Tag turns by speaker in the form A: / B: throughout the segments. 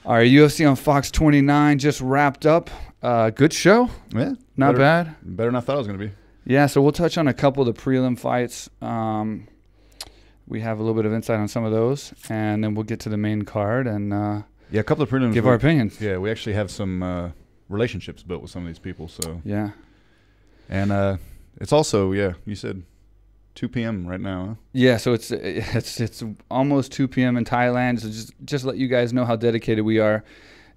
A: All right, UFC on Fox 29 just wrapped up. Good show.
B: Yeah.
A: Not bad.
B: Better than I thought it was going to be.
A: Yeah, so we'll touch on a couple of the prelim fights. We have a little bit of insight on some of those, and then we'll get to the main card and
B: yeah, a couple of prelims.
A: give our opinions.
B: Yeah, we actually have some relationships built with some of these people. So
A: yeah.
B: And it's also, yeah, you said 2 p.m. right now, huh?
A: Yeah, so it's almost 2 p.m. in Thailand. So just let you guys know how dedicated we are.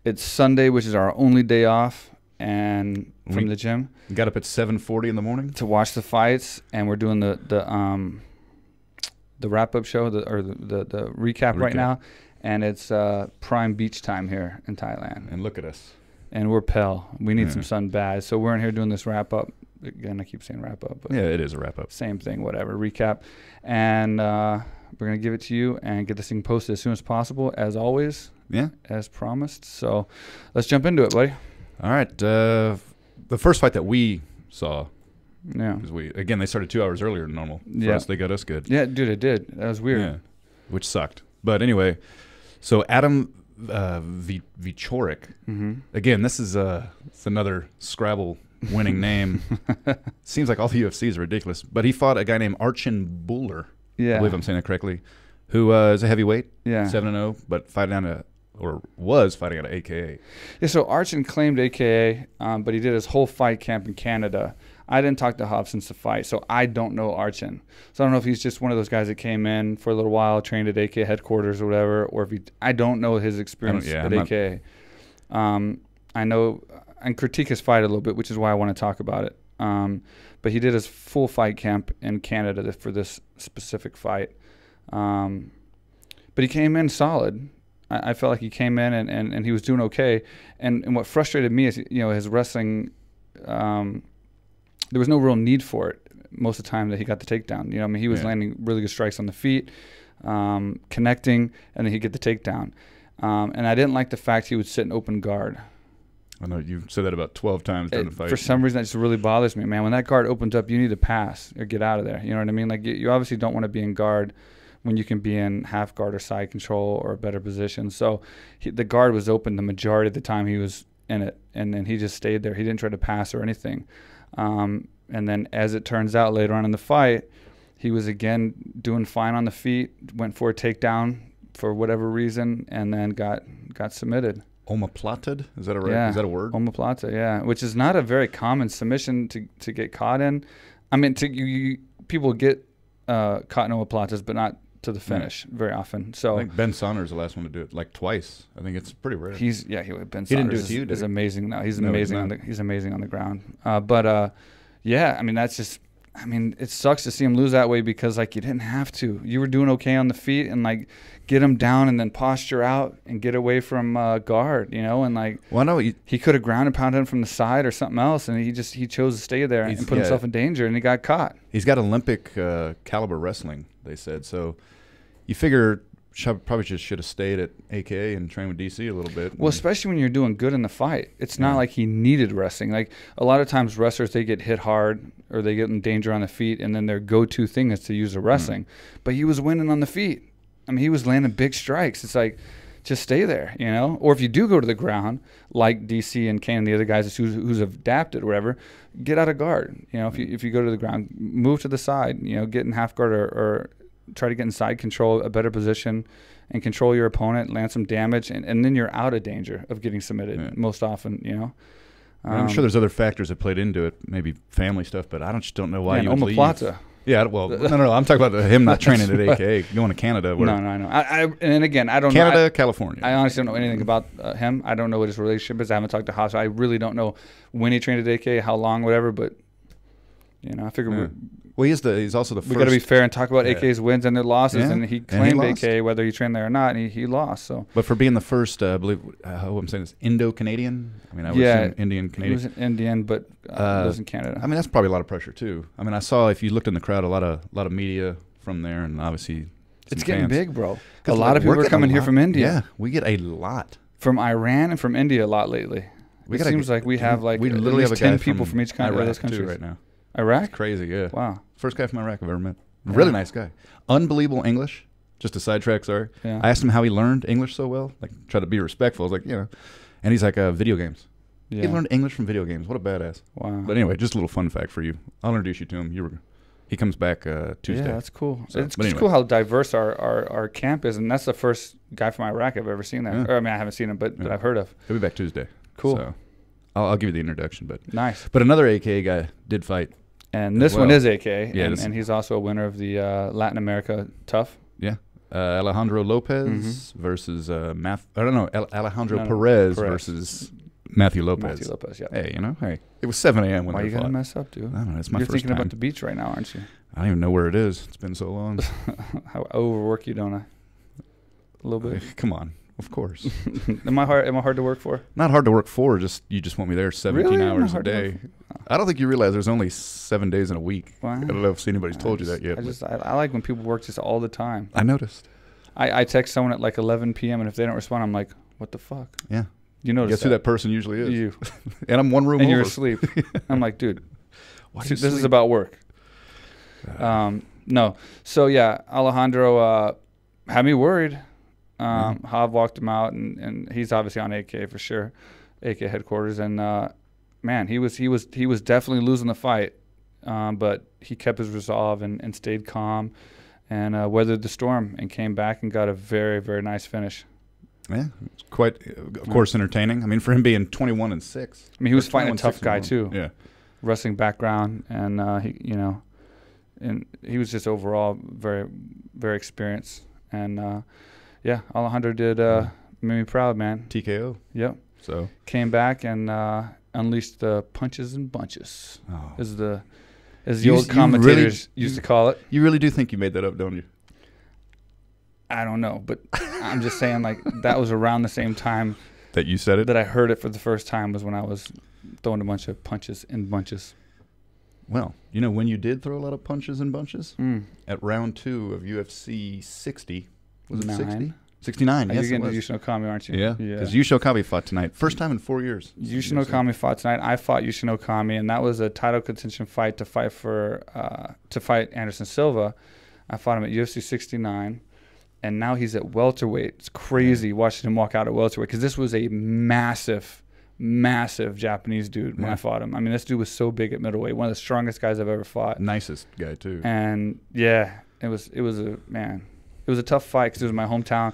A: It's Sunday, which is our only day off, and from the gym.
B: Got up at 7:40 in the morning
A: to watch the fights, and we're doing the wrap-up show, the recap right now, and it's prime beach time here in Thailand.
B: And look at us.
A: And we're pale. We need some sun bad, so we're in here doing this wrap-up. Again, I keep saying wrap-up. But
B: yeah, it is a wrap-up.
A: Same thing, whatever, recap. And we're going to give it to you and get this thing posted as soon as possible, as always.
B: Yeah.
A: As promised. So let's jump into it, buddy.
B: All right. The first fight that we saw,
A: yeah,
B: because again, they started 2 hours earlier than normal. For us, they got us good.
A: Yeah, dude, it did. That was weird.
B: Yeah, which sucked. But anyway, so Adam Wieczorek. Again, this is it's another Scrabble winning name. Seems like all the UFC is ridiculous. But he fought a guy named Arjan Bhullar. Yeah, I believe I'm saying that correctly. Who is a heavyweight. Yeah, 7-0, but was fighting out of AKA.
A: Yeah, so Arjan claimed AKA, but he did his whole fight camp in Canada. I didn't talk to Hob since the fight, so I don't know Arjan. So I don't know if he's just one of those guys that came in for a little while, trained at AKA headquarters or whatever, or if I don't know his experience at AKA. I know and critique his fight a little bit, which is why I want to talk about it. But he did his full fight camp in Canada for this specific fight. But he came in solid. I felt like he came in and he was doing okay. And what frustrated me is, his wrestling, there was no real need for it most of the time that he got the takedown. He was landing really good strikes on the feet, connecting, and then he'd get the takedown. And I didn't like the fact he would sit in open guard.
B: I know you said that about 12 times during the fight.
A: For some reason, that just really bothers me, man. When that guard opens up, you need to pass or get out of there. You know what I mean? Like, you obviously don't want to be in guard when you can be in half guard or side control or a better position. So the guard was open the majority of the time he was in it, and then he just stayed there. He didn't try to pass or anything. And then as it turns out later on in the fight, he was again doing fine on the feet, went for a takedown for whatever reason, and then got submitted.
B: Omoplated? Is that is that a word?
A: Omoplata, yeah, which is not a very common submission to get caught in. I mean, people get caught in omoplatas, but not to the finish very often. So
B: I think Ben Saunders is the last one to do it, like twice. I think it's pretty rare.
A: Ben Saunders is amazing now. He's amazing. He's amazing on the ground. Yeah, I mean, that's just. I mean, it sucks to see him lose that way because, like, you didn't have to. You were doing okay on the feet and, like, get him down and then posture out and get away from guard, and, like,
B: well, no,
A: he could have ground and pounded him from the side or something else, and he chose to stay there and put himself in danger, and he got caught.
B: He's got Olympic caliber wrestling, they said. So you figure probably just should have stayed at AKA and trained with DC a little bit.
A: Well, especially when you're doing good in the fight. It's not like he needed wrestling. Like, a lot of times wrestlers, they get hit hard or they get in danger on the feet, and then their go-to thing is to use the wrestling. But he was winning on the feet. I mean, he was landing big strikes. It's like, just stay there, Or if you do go to the ground, like DC and Kane and the other guys who's adapted or whatever, get out of guard. If you go to the ground, move to the side, get in half guard or try to get inside control, a better position, and control your opponent, land some damage, and then you're out of danger of getting submitted most often,
B: I'm sure there's other factors that played into it, maybe family stuff, but I just don't know why you would leave.
A: Omoplata.
B: Yeah, well, no. I'm talking about him not training at AKA, going to Canada.
A: No, I know. And again, I don't
B: know.
A: Canada,
B: California.
A: I honestly don't know anything about him. I don't know what his relationship is. I haven't talked to Haas. I really don't know when he trained at AKA, how long, whatever, but, I figure
B: well, he's also the first.
A: We got to be fair and talk about AKA's wins and their losses, and he claimed AKA whether he trained there or not, and he lost. So,
B: but for being the first, I believe, I'm saying this, Indo-Canadian. I mean, I would assume Indian-Canadian.
A: He was an Indian, but lives in Canada.
B: I mean, that's probably a lot of pressure too. I mean, I saw if you looked in the crowd, a lot of media from there, and obviously
A: it's getting big, bro. A lot of people are coming here from India.
B: Yeah, we get a lot
A: from Iran and from India a lot lately. It seems like we have like at least 10 people from each country of those countries
B: right now.
A: Iraq?
B: It's crazy, yeah.
A: Wow.
B: First guy from Iraq I've ever met. Really nice guy. Unbelievable English. Just a sidetrack, sorry.
A: Yeah.
B: I asked him how he learned English so well. Like, try to be respectful. I was like, and he's like, video games.
A: Yeah.
B: He learned English from video games. What a badass.
A: Wow.
B: But anyway, just a little fun fact for you. I'll introduce you to him. He comes back Tuesday.
A: Yeah, that's cool.
B: So,
A: it's
B: anyway.
A: cool how diverse our camp is, and that's the first guy from Iraq I've ever seen there.
B: Yeah.
A: Or, I mean, I haven't seen him, but I've heard of.
B: He'll be back Tuesday.
A: Cool.
B: So I'll give you the introduction. But
A: nice.
B: But another AKA guy did fight.
A: And this one is AKA,
B: Yeah,
A: and he's also a winner of the Latin America Tough.
B: Yeah. Alejandro Lopez versus Alejandro
A: Perez
B: versus Matthew Lopez.
A: Matthew Lopez, yeah.
B: Hey, it was 7 a.m. when
A: Why
B: they
A: you
B: fought.
A: gotta mess up, dude?
B: I don't know. It's my
A: You're
B: first
A: thinking
B: time.
A: about the beach right now, aren't you?
B: I don't even know where it is. It's been so long.
A: I overwork you, don't I? A little bit.
B: Come on. Of course.
A: Am I hard to work for?
B: Not hard to work for. You just want me there 17
A: Really?
B: hours a day. I don't think you realize there's only 7 days in a week.
A: Wow.
B: I don't know if anybody's told you that yet.
A: I like when people work just all the time.
B: I noticed.
A: I text someone at like 11 p.m. and if they don't respond, I'm like, what the fuck?
B: Yeah.
A: You notice
B: Guess who that person usually is?
A: You.
B: And I'm one room
A: and
B: over.
A: you're asleep. I'm like, dude,
B: Why
A: this is about work. No. So, yeah, Alejandro had me worried. Hav walked him out, and he's obviously on AK for sure, AK headquarters. And, man, he was definitely losing the fight, but he kept his resolve and stayed calm and weathered the storm and came back and got a very, very nice finish.
B: Yeah, it's quite, of course, entertaining. I mean, for him being 21-6.
A: I mean, he was fighting a tough guy too.
B: Yeah,
A: wrestling background, and and he was just overall very, very experienced. And yeah, Alejandro did made me proud, man.
B: TKO.
A: Yep.
B: So
A: came back and unleashed the punches and bunches, as the
B: You-
A: old
B: you
A: commentators
B: really-
A: used to call it.
B: you really do think you made that up, don't you?
A: I don't know, but I'm just saying, like, that was around the same time
B: That you said it?
A: that I heard it for the first time was when I was throwing a bunch of punches and bunches.
B: Well, you know, when you did throw a lot of punches and bunches,
A: Mm.
B: at round 2 of UFC 60, was it 60?
A: 9.
B: 69,
A: You're
B: yes, it
A: getting to
B: was.
A: Yushin Okami, aren't you?
B: Yeah, because Yushin Okami fought tonight. First time in 4 years.
A: Yushin Okami fought tonight. I fought Yushin Okami, and that was a title contention fight to fight Anderson Silva. I fought him at UFC 69, and now he's at welterweight. It's crazy watching him walk out at welterweight because this was a massive Japanese dude when I fought him. I mean, this dude was so big at middleweight, one of the strongest guys I've ever fought.
B: Nicest guy, too.
A: And yeah, it was a tough fight because it was my hometown.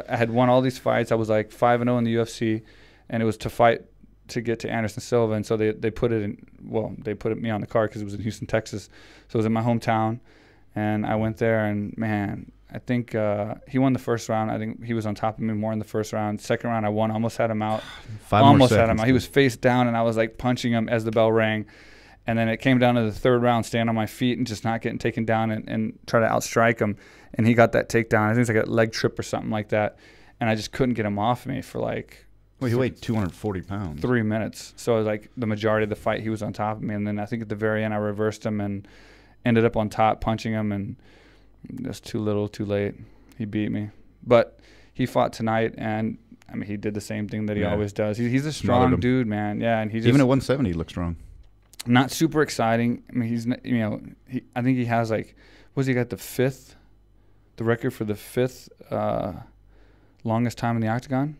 A: I had won all these fights. I was like 5-0 in the UFC, and it was to fight to get to Anderson Silva. And so they put me on the card because it was in Houston, Texas. So it was in my hometown, and I went there, and man, I think he won the first round. I think he was on top of me more in the first round. Second round, I won. Almost had him out. Almost had him out. He was face down, and I was like punching him as the bell rang. And then it came down to the third round, stand on my feet and just not getting taken down and try to outstrike him. And he got that takedown. I think it's like a leg trip or something like that. And I just couldn't get him off me for like...
B: Well, he weighed 240 pounds.
A: 3 minutes. So it was like the majority of the fight, he was on top of me. And then I think at the very end, I reversed him and ended up on top punching him. And just too little, too late. He beat me. But he fought tonight, and I mean, he did the same thing that he always does. He's a strong dude, man. Yeah, and he just...
B: Even at 170, he looked strong.
A: Not super exciting. I mean, he's, I think he has like, he got the record for the fifth longest time in the octagon?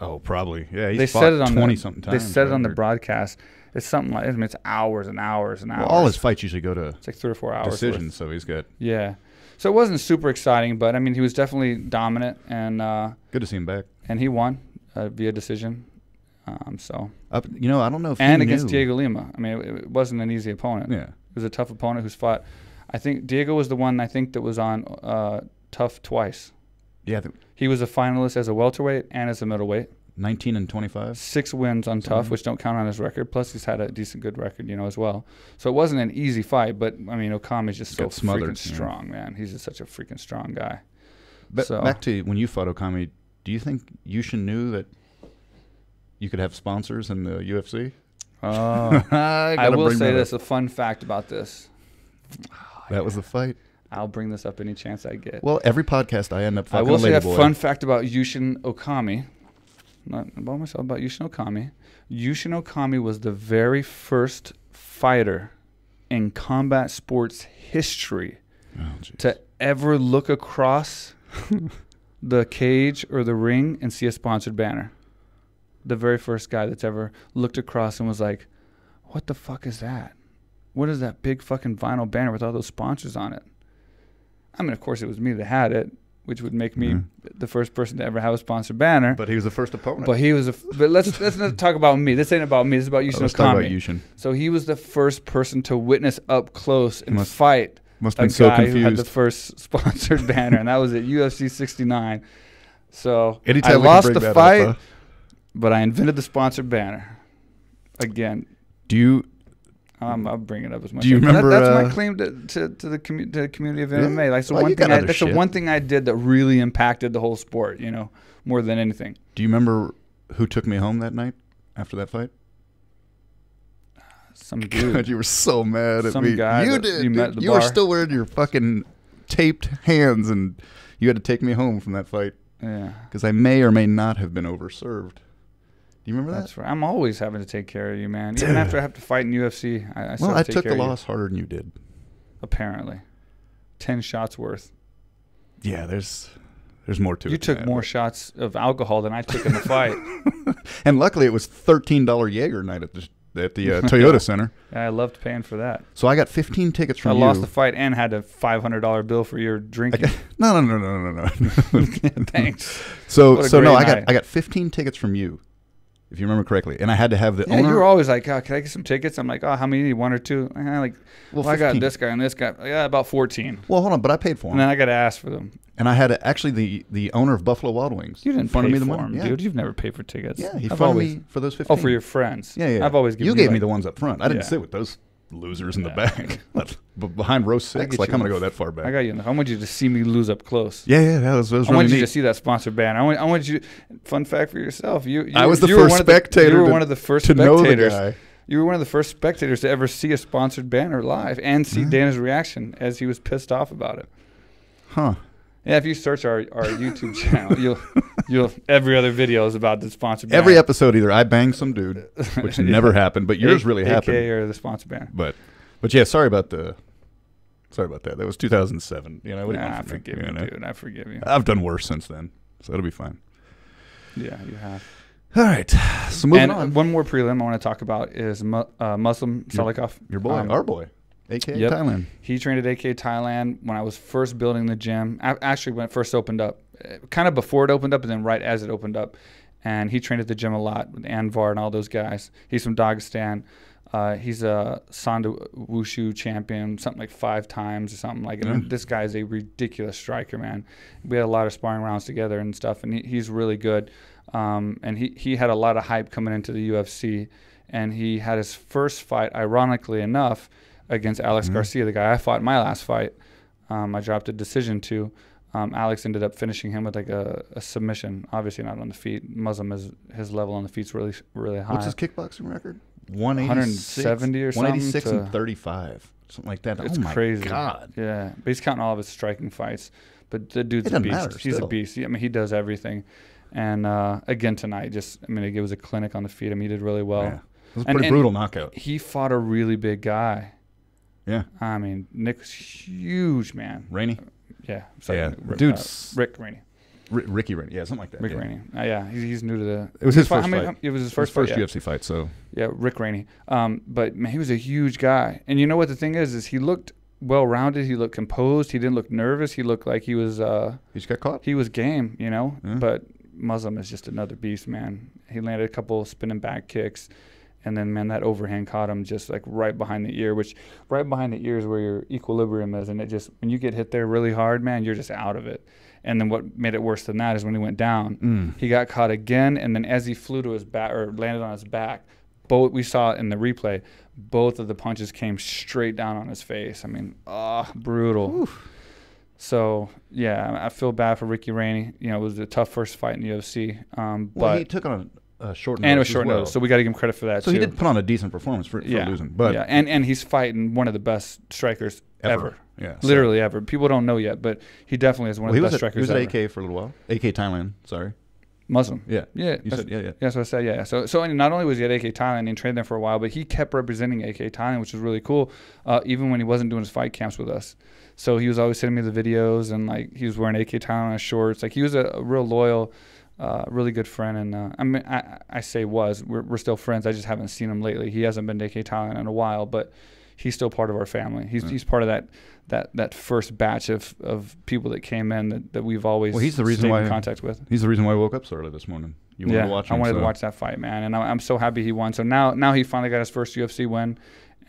B: Oh, probably. Yeah, he's
A: they
B: fought
A: said it on
B: 20-something times.
A: They said it on the broadcast. It's something like, I mean, it's hours and hours and hours.
B: Well, all his fights usually go to
A: it's like 3 or 4 hours
B: decisions,
A: worth.
B: so he's got...
A: Yeah. So it wasn't super exciting, but I mean, he was definitely dominant, and
B: good to see him back.
A: And he won via decision. So
B: I don't know if
A: and
B: he
A: against
B: knew.
A: Dhiego Lima. I mean, it wasn't an easy opponent.
B: Yeah,
A: it was a tough opponent who's fought. I think Dhiego was the one I think that was on tough twice.
B: Yeah,
A: he was a finalist as a welterweight and as a middleweight.
B: 19 and 25.
A: 6 wins on tough, which don't count on his record. Plus, he's had a decent, good record, as well. So it wasn't an easy fight, but I mean, Okami's just so freaking strong, man. He's just such a freaking strong guy.
B: But back to when you fought Okami, do you think Yushin knew that you could have sponsors in the UFC?
A: I will say this, a fun fact about this.
B: That was the fight.
A: I'll bring this up any chance I get.
B: Well, every podcast I end up fucking
A: I will say a
B: boy.
A: fun fact about Yushin Okami. Not about myself, about Yushin Okami. Yushin Okami was the very first fighter in combat sports history to ever look across the cage or the ring and see a sponsored banner. The very first guy that's ever looked across and was like, what the fuck is that? What is that big fucking vinyl banner with all those sponsors on it? I mean, of course, it was me that had it, which would make me the first person to ever have a sponsored banner.
B: But he was the first opponent.
A: But he was but let's not talk about me. This ain't about me. This is about Yushin
B: Let's talk about
A: Okami.
B: Yushin.
A: So he was the first person to witness up close and fight
B: Must
A: a
B: have been so
A: guy
B: confused.
A: who had the first sponsored banner, and that was at UFC 69. So
B: Anytime
A: I
B: we can
A: lost
B: bring
A: the
B: that
A: fight,
B: up,
A: but I invented the sponsored banner. Again,
B: do you
A: I'll bring it up as much.
B: Do you remember?
A: That's my claim to the community of MMA. Like, so
B: Well,
A: one
B: you got
A: thing
B: other
A: that's the
B: shit.
A: one thing I did that really impacted the whole sport. You know, more than anything.
B: Do you remember who took me home that night after that fight?
A: Some
B: God,
A: dude.
B: you were so mad at
A: Some
B: me.
A: guy
B: You
A: that
B: did.
A: you
B: dude.
A: met at the
B: You were
A: bar.
B: still wearing your fucking taped hands, and you had to take me home from that fight
A: Yeah,
B: because I may or may not have been overserved. Do you remember that?
A: that's right. I'm always having to take care of you, man. Even after I have to fight in UFC, I still
B: Well,
A: have
B: I
A: to take
B: took
A: care
B: the
A: of you.
B: loss harder than you did.
A: Apparently, 10 shots worth.
B: Yeah, there's more to it.
A: You
B: than
A: took
B: that,
A: more
B: but-
A: shots of alcohol than I took in the fight.
B: And luckily, it was $13 Jaeger night at the Toyota Center.
A: And I loved paying for that.
B: So I got 15 tickets
A: I
B: from you.
A: lost the fight and had a $500 bill for your drinking.
B: No.
A: Thanks.
B: So
A: What a
B: no,
A: great night.
B: I got 15 tickets from you, if you remember correctly, and I had to have the
A: Yeah,
B: owner.
A: you were always like, oh, can I get some tickets? I'm like, oh, how many do you need? One or two? Well, I got
B: 15.
A: this guy and this guy. Yeah, about 14.
B: Well, hold on, but I paid for
A: And
B: them,
A: then I got to ask for them.
B: and I had actually the owner of Buffalo Wild Wings.
A: You didn't
B: funded
A: pay
B: me the
A: for
B: money,
A: them, dude. You've never paid for tickets.
B: Yeah, he
A: I've
B: funded
A: always,
B: me for those 15.
A: Oh, for your friends.
B: Yeah.
A: I've always given
B: You gave
A: like,
B: me the ones up front. I didn't
A: Yeah.
B: sit with those losers in the
A: Yeah.
B: back, but behind row 6.
A: get
B: Like
A: you
B: I'm gonna
A: in
B: go
A: the
B: that far back.
A: I got you. I want you to see me lose up close.
B: Yeah, that was
A: I
B: really
A: want you
B: neat.
A: to see that sponsored banner. I want you. Fun fact for yourself. You
B: I was the
A: you were
B: first
A: one of the-
B: spectator
A: You were
B: to-
A: one of the first
B: to know the
A: spectators.
B: guy.
A: You were one of the first spectators to ever see a sponsored banner live and see Dana's reaction as he was pissed off about it.
B: Huh?
A: Yeah, if you search our YouTube channel, you'll every other video is about the sponsored banner.
B: Every episode, either I banged some dude, which never happened, but yours really happened.
A: AKA or the sponsored banner.
B: But yeah, sorry about that. That was 2007. You know, what do you
A: Nah,
B: want
A: I
B: from me?
A: forgive
B: You
A: you,
B: know?
A: dude. I forgive you.
B: I've done worse since then, so it'll be fine.
A: Yeah, you have.
B: All right, so moving
A: And
B: on.
A: one more prelim I want to talk about is Muslim Salikhov.
B: Your boy, our boy, AKA
A: Yep.
B: Thailand.
A: He trained at AKA Thailand when I was first building the gym. Actually, when it first opened up, kind of before it opened up, and then right as it opened up. And he trained at the gym a lot with Anvar and all those guys. He's from Dagestan. He's a Sanda Wushu champion, something like 5 times or something like. And this guy is a ridiculous striker, man. We had a lot of sparring rounds together and stuff, and he's really good. And he had a lot of hype coming into the UFC, and he had his first fight, ironically enough, against Alex Garcia, the guy I fought in my last fight. I dropped a decision to. Alex ended up finishing him with like a submission. Obviously not on the feet. Muslim is his level on the feet's really high.
B: What's his kickboxing record?
A: 170 or something
B: 186
A: to-
B: and 35, something like that.
A: It's
B: oh my
A: crazy.
B: God!
A: Yeah, but he's counting all of his striking fights. But the dude's
B: It
A: a
B: doesn't
A: beast.
B: matter,
A: He's
B: still.
A: a beast. I mean, he does everything. And again tonight, it was a clinic on the feet. I mean, he did really well.
B: Yeah. It was a
A: And-
B: pretty
A: and
B: brutal knockout.
A: He fought a really big guy.
B: Yeah,
A: I mean, Nick's huge, man.
B: Rainey.
A: Yeah. Sorry,
B: Yeah,
A: Rick,
B: dude's
A: Rick Rainey.
B: Ricky Rainey. Yeah, something like that.
A: Rick
B: yeah.
A: Rainey. Yeah, he's new to the.
B: It was his
A: How
B: first
A: many-
B: fight.
A: It was his
B: His
A: first
B: first
A: fight.
B: UFC fight. So
A: Yeah, Rick Rainey. But man, he was a huge guy, and you know what the thing is he looked well-rounded. He looked composed. He didn't look nervous. He looked like he was.
B: he just got caught.
A: He was game, you know.
B: Yeah.
A: But Muslim is just another beast, man. He landed a couple spinning back kicks, and then man, that overhand caught him just like right behind the ear, which right behind the ear is where your equilibrium is, and it just when you get hit there really hard, man, you're just out of it. And then what made it worse than that is when he went down, he got caught again, and then as he flew to his back or landed on his back, we saw it in the replay, both of the punches came straight down on his face. I mean, brutal.
B: Oof.
A: So yeah, I feel bad for Ricky Rainey. You know, it was a tough first fight in the UFC,
B: Well,
A: but
B: he took on a short notice.
A: and it was short
B: as well.
A: notice, so we got to give him credit for that
B: So
A: too.
B: he did put on a decent performance for losing, but
A: yeah, and he's fighting one of the best strikers ever.
B: Yeah, so-
A: Literally ever. People don't know yet, but he definitely is one of
B: Well,
A: the
B: he
A: best
B: was
A: strikers
B: at
A: ever.
B: AK for a little while. AK Thailand, sorry.
A: Muslim.
B: Yeah.
A: Yeah.
B: You said, yeah.
A: That's what I said, yeah. So and not only was he at AKA Thailand and trained there for a while, but he kept representing AKA Thailand, which was really cool, even when he wasn't doing his fight camps with us. So he was always sending me the videos, and like he was wearing AKA Thailand shorts. Like he was a real loyal, really good friend. And I mean, I say we're still friends. I just haven't seen him lately. He hasn't been to AKA Thailand in a while, but he's still part of our family. He's part of that first batch of people that came in that we've always
B: he's the reason
A: stayed in contact with.
B: He's the reason why I woke up so early this morning. You wanted to watch him,
A: I wanted to watch that fight, man, and I'm so happy he won. So now he finally got his first UFC win,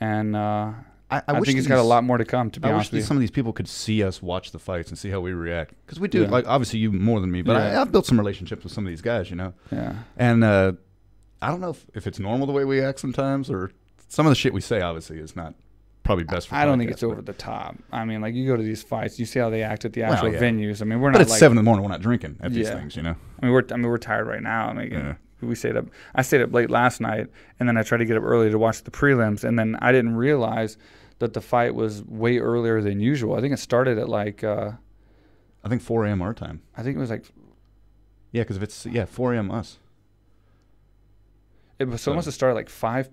A: and I think he's got a lot more to come. To be honest with you,
B: some of these people could see us watch the fights and see how we react, because we do. Like obviously you more than me, but I've built some relationships with some of these guys, you know.
A: Yeah.
B: And I don't know if it's normal the way we act sometimes, or some of the shit we say obviously is not probably best for
A: I don't think it's over the top. I mean, like, you go to these fights, you see how they act at the actual venues. I mean, we're not.
B: But it's 7 in the morning. We're not drinking at these things, you know.
A: I mean, we're tired right now. I mean, we stayed up. I stayed up late last night, and then I tried to get up early to watch the prelims, and then I didn't realize that the fight was way earlier than usual. I think it started at like.
B: I think 4 a.m. our time.
A: I think it was like.
B: Yeah, because if it's 4 a.m. us.
A: It was so it must have started like 5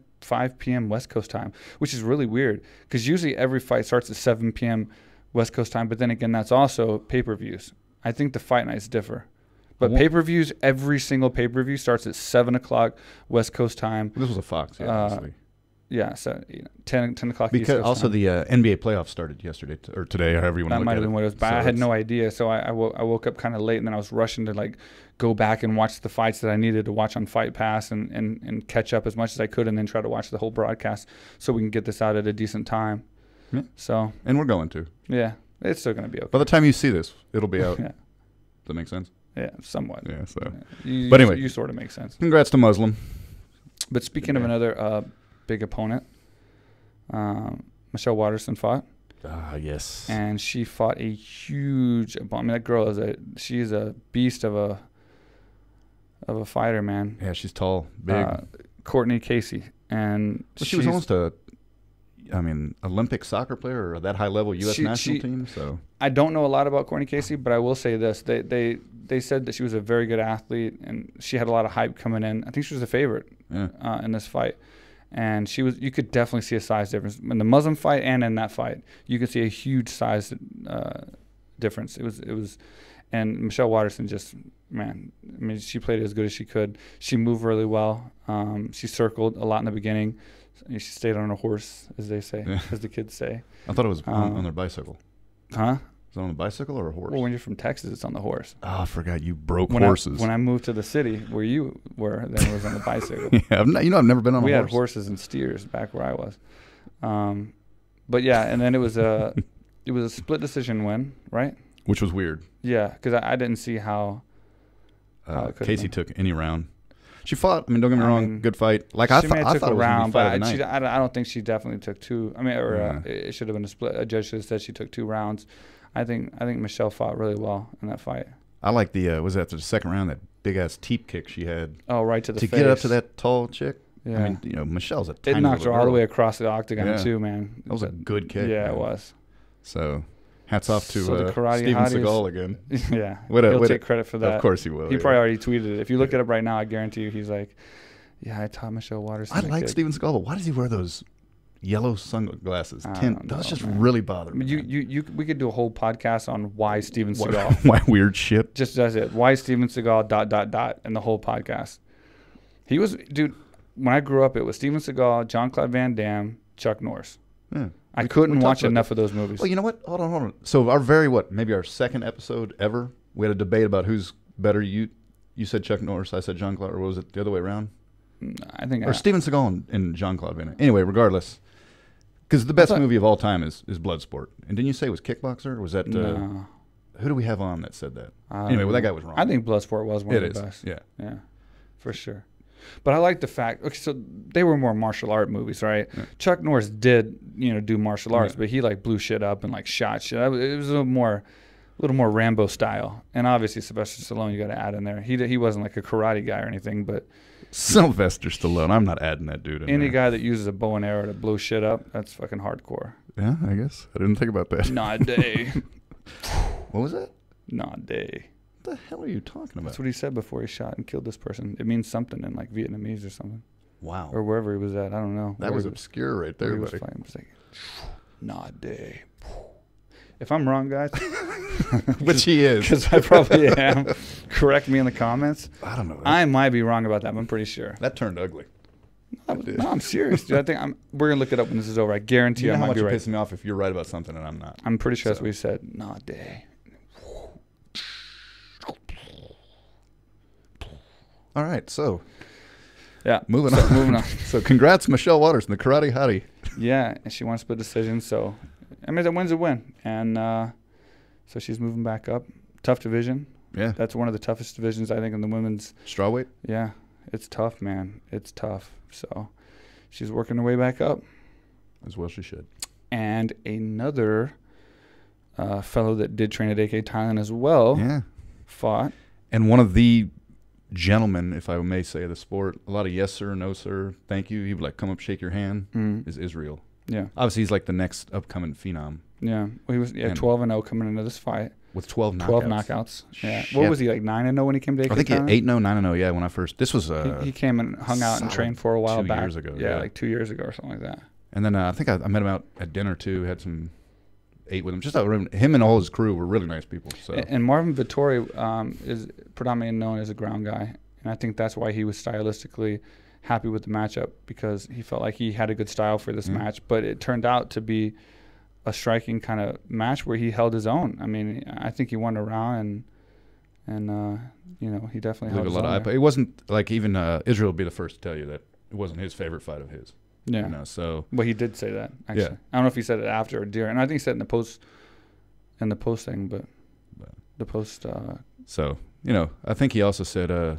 A: p.m. West Coast time, which is really weird because usually every fight starts at 7 p.m. West Coast time. But then again, that's also pay-per-views. I think the fight nights differ. But pay-per-views, every single pay-per-view starts at 7 o'clock West Coast time.
B: This was a Fox, honestly.
A: Yeah, so 10 o'clock
B: East Coast also time. The NBA playoffs started yesterday or today, or however you want to look at it. That might have been what it was,
A: but I had no idea. So I woke up kind of late, and then I was rushing to like go back and watch the fights that I needed to watch on Fight Pass and catch up as much as I could, and then try to watch the whole broadcast so we can get this out at a decent time.
B: Yeah.
A: So
B: and we're going to.
A: Yeah, it's still going to be okay.
B: By the time you see this, it'll be out.
A: Yeah.
B: Does that make sense?
A: Yeah, somewhat.
B: Yeah, so.
A: Yeah.
B: But anyway.
A: You sort of make sense.
B: Congrats to Muslim.
A: But speaking of another big opponent, Michelle Waterson fought.
B: Yes.
A: And she fought a huge opponent. I mean, that girl she's a beast of a fighter, man.
B: Yeah, she's tall, big.
A: Cortney Casey. And
B: she was almost Olympic soccer player or that high level U.S. national team. So
A: I don't know a lot about Cortney Casey, but I will say this: they said that she was a very good athlete, and she had a lot of hype coming in. I think she was a favorite in this fight, and you could definitely see a size difference in the Muslim fight and in that fight. You could see a huge size difference. It was, and Michelle Waterson just, man, I mean, she played as good as she could. She moved really well. She circled a lot in the beginning. She stayed on a horse, as they say, as the kids say.
B: I thought it was on their bicycle.
A: Huh?
B: Is it on a bicycle or a horse?
A: Well, when you're from Texas, it's on the horse.
B: Oh, I forgot you broke horses.
A: When I moved to the city where you were, then it was on the bicycle.
B: Yeah, I've never been on a horse.
A: We had horses and steers back where I was. But yeah, and then it was a split decision win, right?
B: Which was weird.
A: Yeah, because I didn't see how
B: Casey took any round. She fought. I mean, don't get me wrong, good fight. Like I thought it was a round, but
A: I don't think she definitely took two. I mean, it should have been a split. A judge should have said she took 2 rounds. I think Michelle fought really well in that fight.
B: I like was that the second round, that big ass teep kick she had.
A: Oh, right to the face.
B: To get up to that tall chick.
A: Yeah.
B: I mean, Michelle's a tiny
A: It knocked her
B: girl.
A: all the way across the octagon too, man.
B: That was a good kick.
A: Yeah,
B: man.
A: It was.
B: So, hats off to
A: the karate
B: Steven Seagal again.
A: Yeah, he'll take credit for that.
B: Of course he will.
A: He probably already tweeted it. If you look it up right now, I guarantee you he's like, yeah, I taught Michelle Waterson.
B: I like Steven Seagal, but why does he wear those yellow sunglasses? Those just really bother me.
A: We could do a whole podcast on why Steven Seagal.
B: Why weird shit.
A: Just does it. Why Steven Seagal ... and the whole podcast. He was, dude. When I grew up, it was Steven Seagal, Jean-Claude Van Damme, Chuck Norris.
B: Yeah.
A: I couldn't watch enough of those movies.
B: Well, you know what? Hold on. So maybe our second episode ever, we had a debate about who's better. You said Chuck Norris, I said Jean-Claude, or was it the other way around?
A: I think.
B: Or Steven Seagal and Jean-Claude Van Damme. Anyway, regardless, because the best movie of all time is Bloodsport. And didn't you say it was Kickboxer? Or was that?
A: No.
B: Who do we have on that said that? Anyway, that guy was wrong.
A: I think Bloodsport was one of the best.
B: Yeah.
A: Yeah, for sure. But I like the fact. Okay, so they were more martial art movies, right? Yeah. Chuck Norris did, do martial arts, but he like blew shit up and like shot shit. It was a little more Rambo style. And obviously Sylvester Stallone, you got to add in there. He wasn't like a karate guy or anything, but
B: Sylvester Stallone, I'm not adding that dude in
A: any
B: there.
A: guy that uses a bow and arrow to blow shit up, that's fucking hardcore.
B: Yeah, I guess I didn't think about that.
A: Not day.
B: What was that?
A: Not day.
B: the hell are you talking about?
A: That's what he said before he shot and killed this person. It means something in like Vietnamese or something.
B: Wow.
A: Or wherever he was at. I don't know.
B: That was obscure right there, buddy.
A: It was like, nah, day. If I'm wrong, guys.
B: Which he is.
A: Because I probably am. Correct me in the comments.
B: I don't know.
A: I might be wrong about that, but I'm pretty sure.
B: That turned ugly.
A: No, I'm serious, dude. I think we're going to look it up when this is over. I guarantee I might be right.
B: How much it pisses me off if you're right about something and I'm not.
A: I'm pretty sure that's what he said. Nah, day.
B: All right, so.
A: Yeah.
B: Moving on. So congrats, Michelle Waterson, the karate hottie.
A: Yeah, and she won a split decision, so. I mean, that win's a win. And so she's moving back up. Tough division.
B: Yeah.
A: That's one of the toughest divisions, I think, in the women's.
B: Strawweight?
A: Yeah. It's tough, man. It's tough. So she's working her way back up.
B: As well she should.
A: And another fellow that did train at AKA Thailand as well fought.
B: And one of the gentlemen, if I may say, of the sport, a lot of yes, sir, no, sir, thank you. He would like come up, shake your hand, is Israel. Yeah. Obviously, he's like the next upcoming phenom.
A: Yeah. Well, he was 12-0 coming into this fight.
B: With 12 knockouts.
A: 12 knockouts. Yeah. Shit. What was he, like 9-0 when he came to AKA?
B: I think 8-0, 9-0, yeah, when I first. This was.
A: He came and hung out and trained for a while back.
B: 2 years ago.
A: Yeah, like 2 years ago or something like that.
B: And then I think I met him out at dinner too, ate with him. Just him and all his crew were really nice people. So.
A: And Marvin Vettori is predominantly known as a ground guy. And I think that's why he was stylistically happy with the matchup, because he felt like he had a good style for this match. But it turned out to be a striking kind of match where he held his own. I mean, I think he won a round, and you know, he definitely held his own.
B: It wasn't like even Israel would be the first to tell you that it wasn't his favorite fight of his.
A: Yeah.
B: You know, so.
A: Well, he did say that, actually. Yeah. I don't know if he said it after or during. And I think he said it in the post thing, but the post.
B: So, you know, I think he also said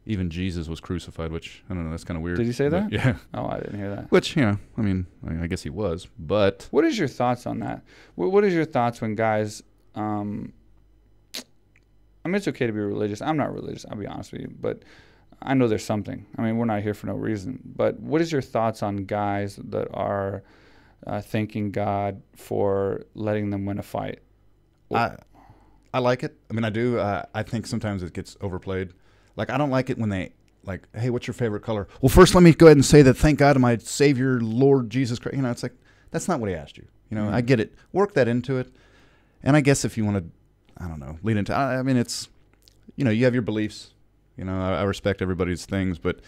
B: even Jesus was crucified, which, I don't know, that's kind of weird.
A: Did he say that?
B: Yeah.
A: Oh, I didn't hear that.
B: Which, you know, I mean, I guess he was, but.
A: What is your thoughts on that? What is your thoughts when guys, I mean, it's okay to be religious. I'm not religious, I'll be honest with you, but I know there's something. I mean, we're not here for no reason. But what is your thoughts on guys that are thanking God for letting them win a fight?
B: I like it. I mean, I do. I think sometimes it gets overplayed. Like, I don't like it when they, like, hey, what's your favorite color? Well, first let me go ahead and say that thank God to my Savior, Lord Jesus Christ. You know, it's like, that's not what he asked you. You know, I get it. Work that into it. And I guess if you want to, I don't know, lead into, I mean, it's, you know, you have your beliefs. You know, I respect everybody's things, but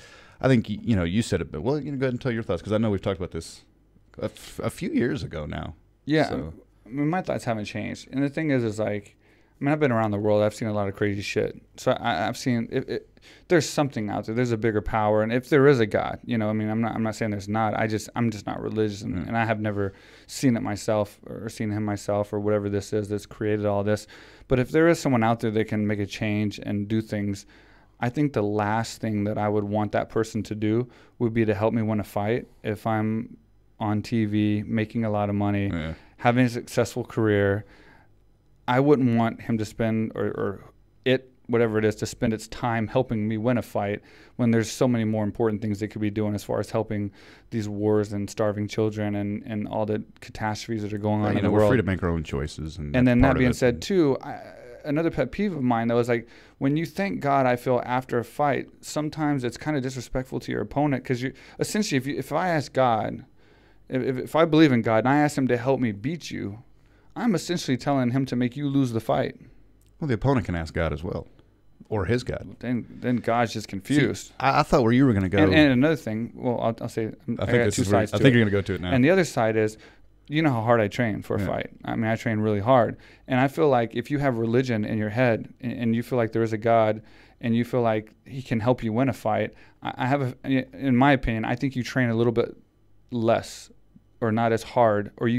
B: I think, you know, you said it, but, well, you know, go ahead and tell your thoughts, because I know we've talked about this a few years ago now.
A: Yeah.
B: So.
A: I mean, my thoughts haven't changed. And the thing is like, I mean, I've been around the world. I've seen a lot of crazy shit. So I've seen there's something out there. There's a bigger power, and if there is a God, you know, I mean, I'm not saying there's not. I'm just not religious, and I have never seen it myself or seen him myself or whatever this is that's created all this. But if there is someone out there that can make a change and do things, I think the last thing that I would want that person to do would be to help me win a fight. If I'm on TV making a lot of money, having a successful career, I wouldn't want him to spend, or it, whatever it is, to spend its time helping me win a fight when there's so many more important things they could be doing as far as helping these wars and starving children and all the catastrophes that are going on in the world.
B: We're free to make our own choices. And
A: then that being said, too, another pet peeve of mine, though, is like when you thank God, I feel, after a fight, sometimes it's kind of disrespectful to your opponent, because you essentially, if I ask God, if I believe in God and I ask him to help me beat you, I'm essentially telling him to make you lose the fight.
B: Well, the opponent can ask God as well, or his God.
A: Then God's just confused.
B: See, I thought where you were going to go.
A: And another thing, well, I'll say, I got two sides to it.
B: I think you're going to go to it now.
A: And the other side is, you know how hard I train for a fight. I mean, I train really hard. And I feel like if you have religion in your head and you feel like there is a God and you feel like he can help you win a fight, in my opinion, I think you train a little bit less or not as hard, or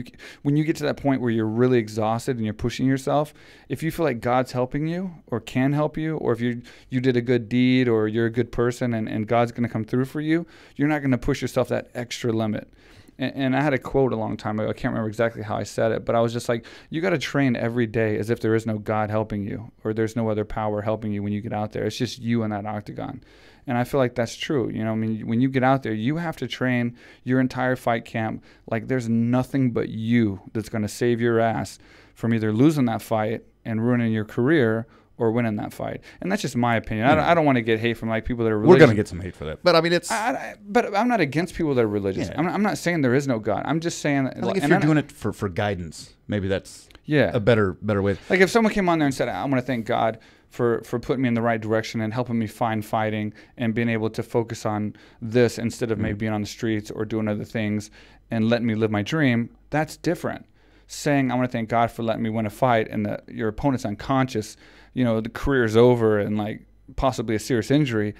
A: when you get to that point where you're really exhausted and you're pushing yourself, if you feel like God's helping you or can help you, or if you did a good deed or you're a good person and God's going to come through for you, you're not going to push yourself that extra limit. And I had a quote a long time ago. I can't remember exactly how I said it, but I was just like, you got to train every day as if there is no God helping you or there's no other power helping you when you get out there. It's just you in that octagon. And I feel like that's true. You know, I mean, when you get out there, you have to train your entire fight camp like there's nothing but you that's going to save your ass from either losing that fight and ruining your career or winning that fight. And that's just my opinion. I don't want to get hate from like people that are
B: We're
A: religious.
B: gonna get some hate for that, but I mean, it's.
A: But I'm not against people that are religious.
B: Yeah.
A: I'm not saying there is no God. I'm just saying that,
B: I think if you're doing it for guidance, maybe that's a better way.
A: Like if someone came on there and said, I want to thank God for putting me in the right direction and helping me find fighting and being able to focus on this instead of maybe being on the streets or doing other things and letting me live my dream, that's different. Saying I want to thank God for letting me win a fight and your opponent's unconscious, the career's over and like possibly a serious injury,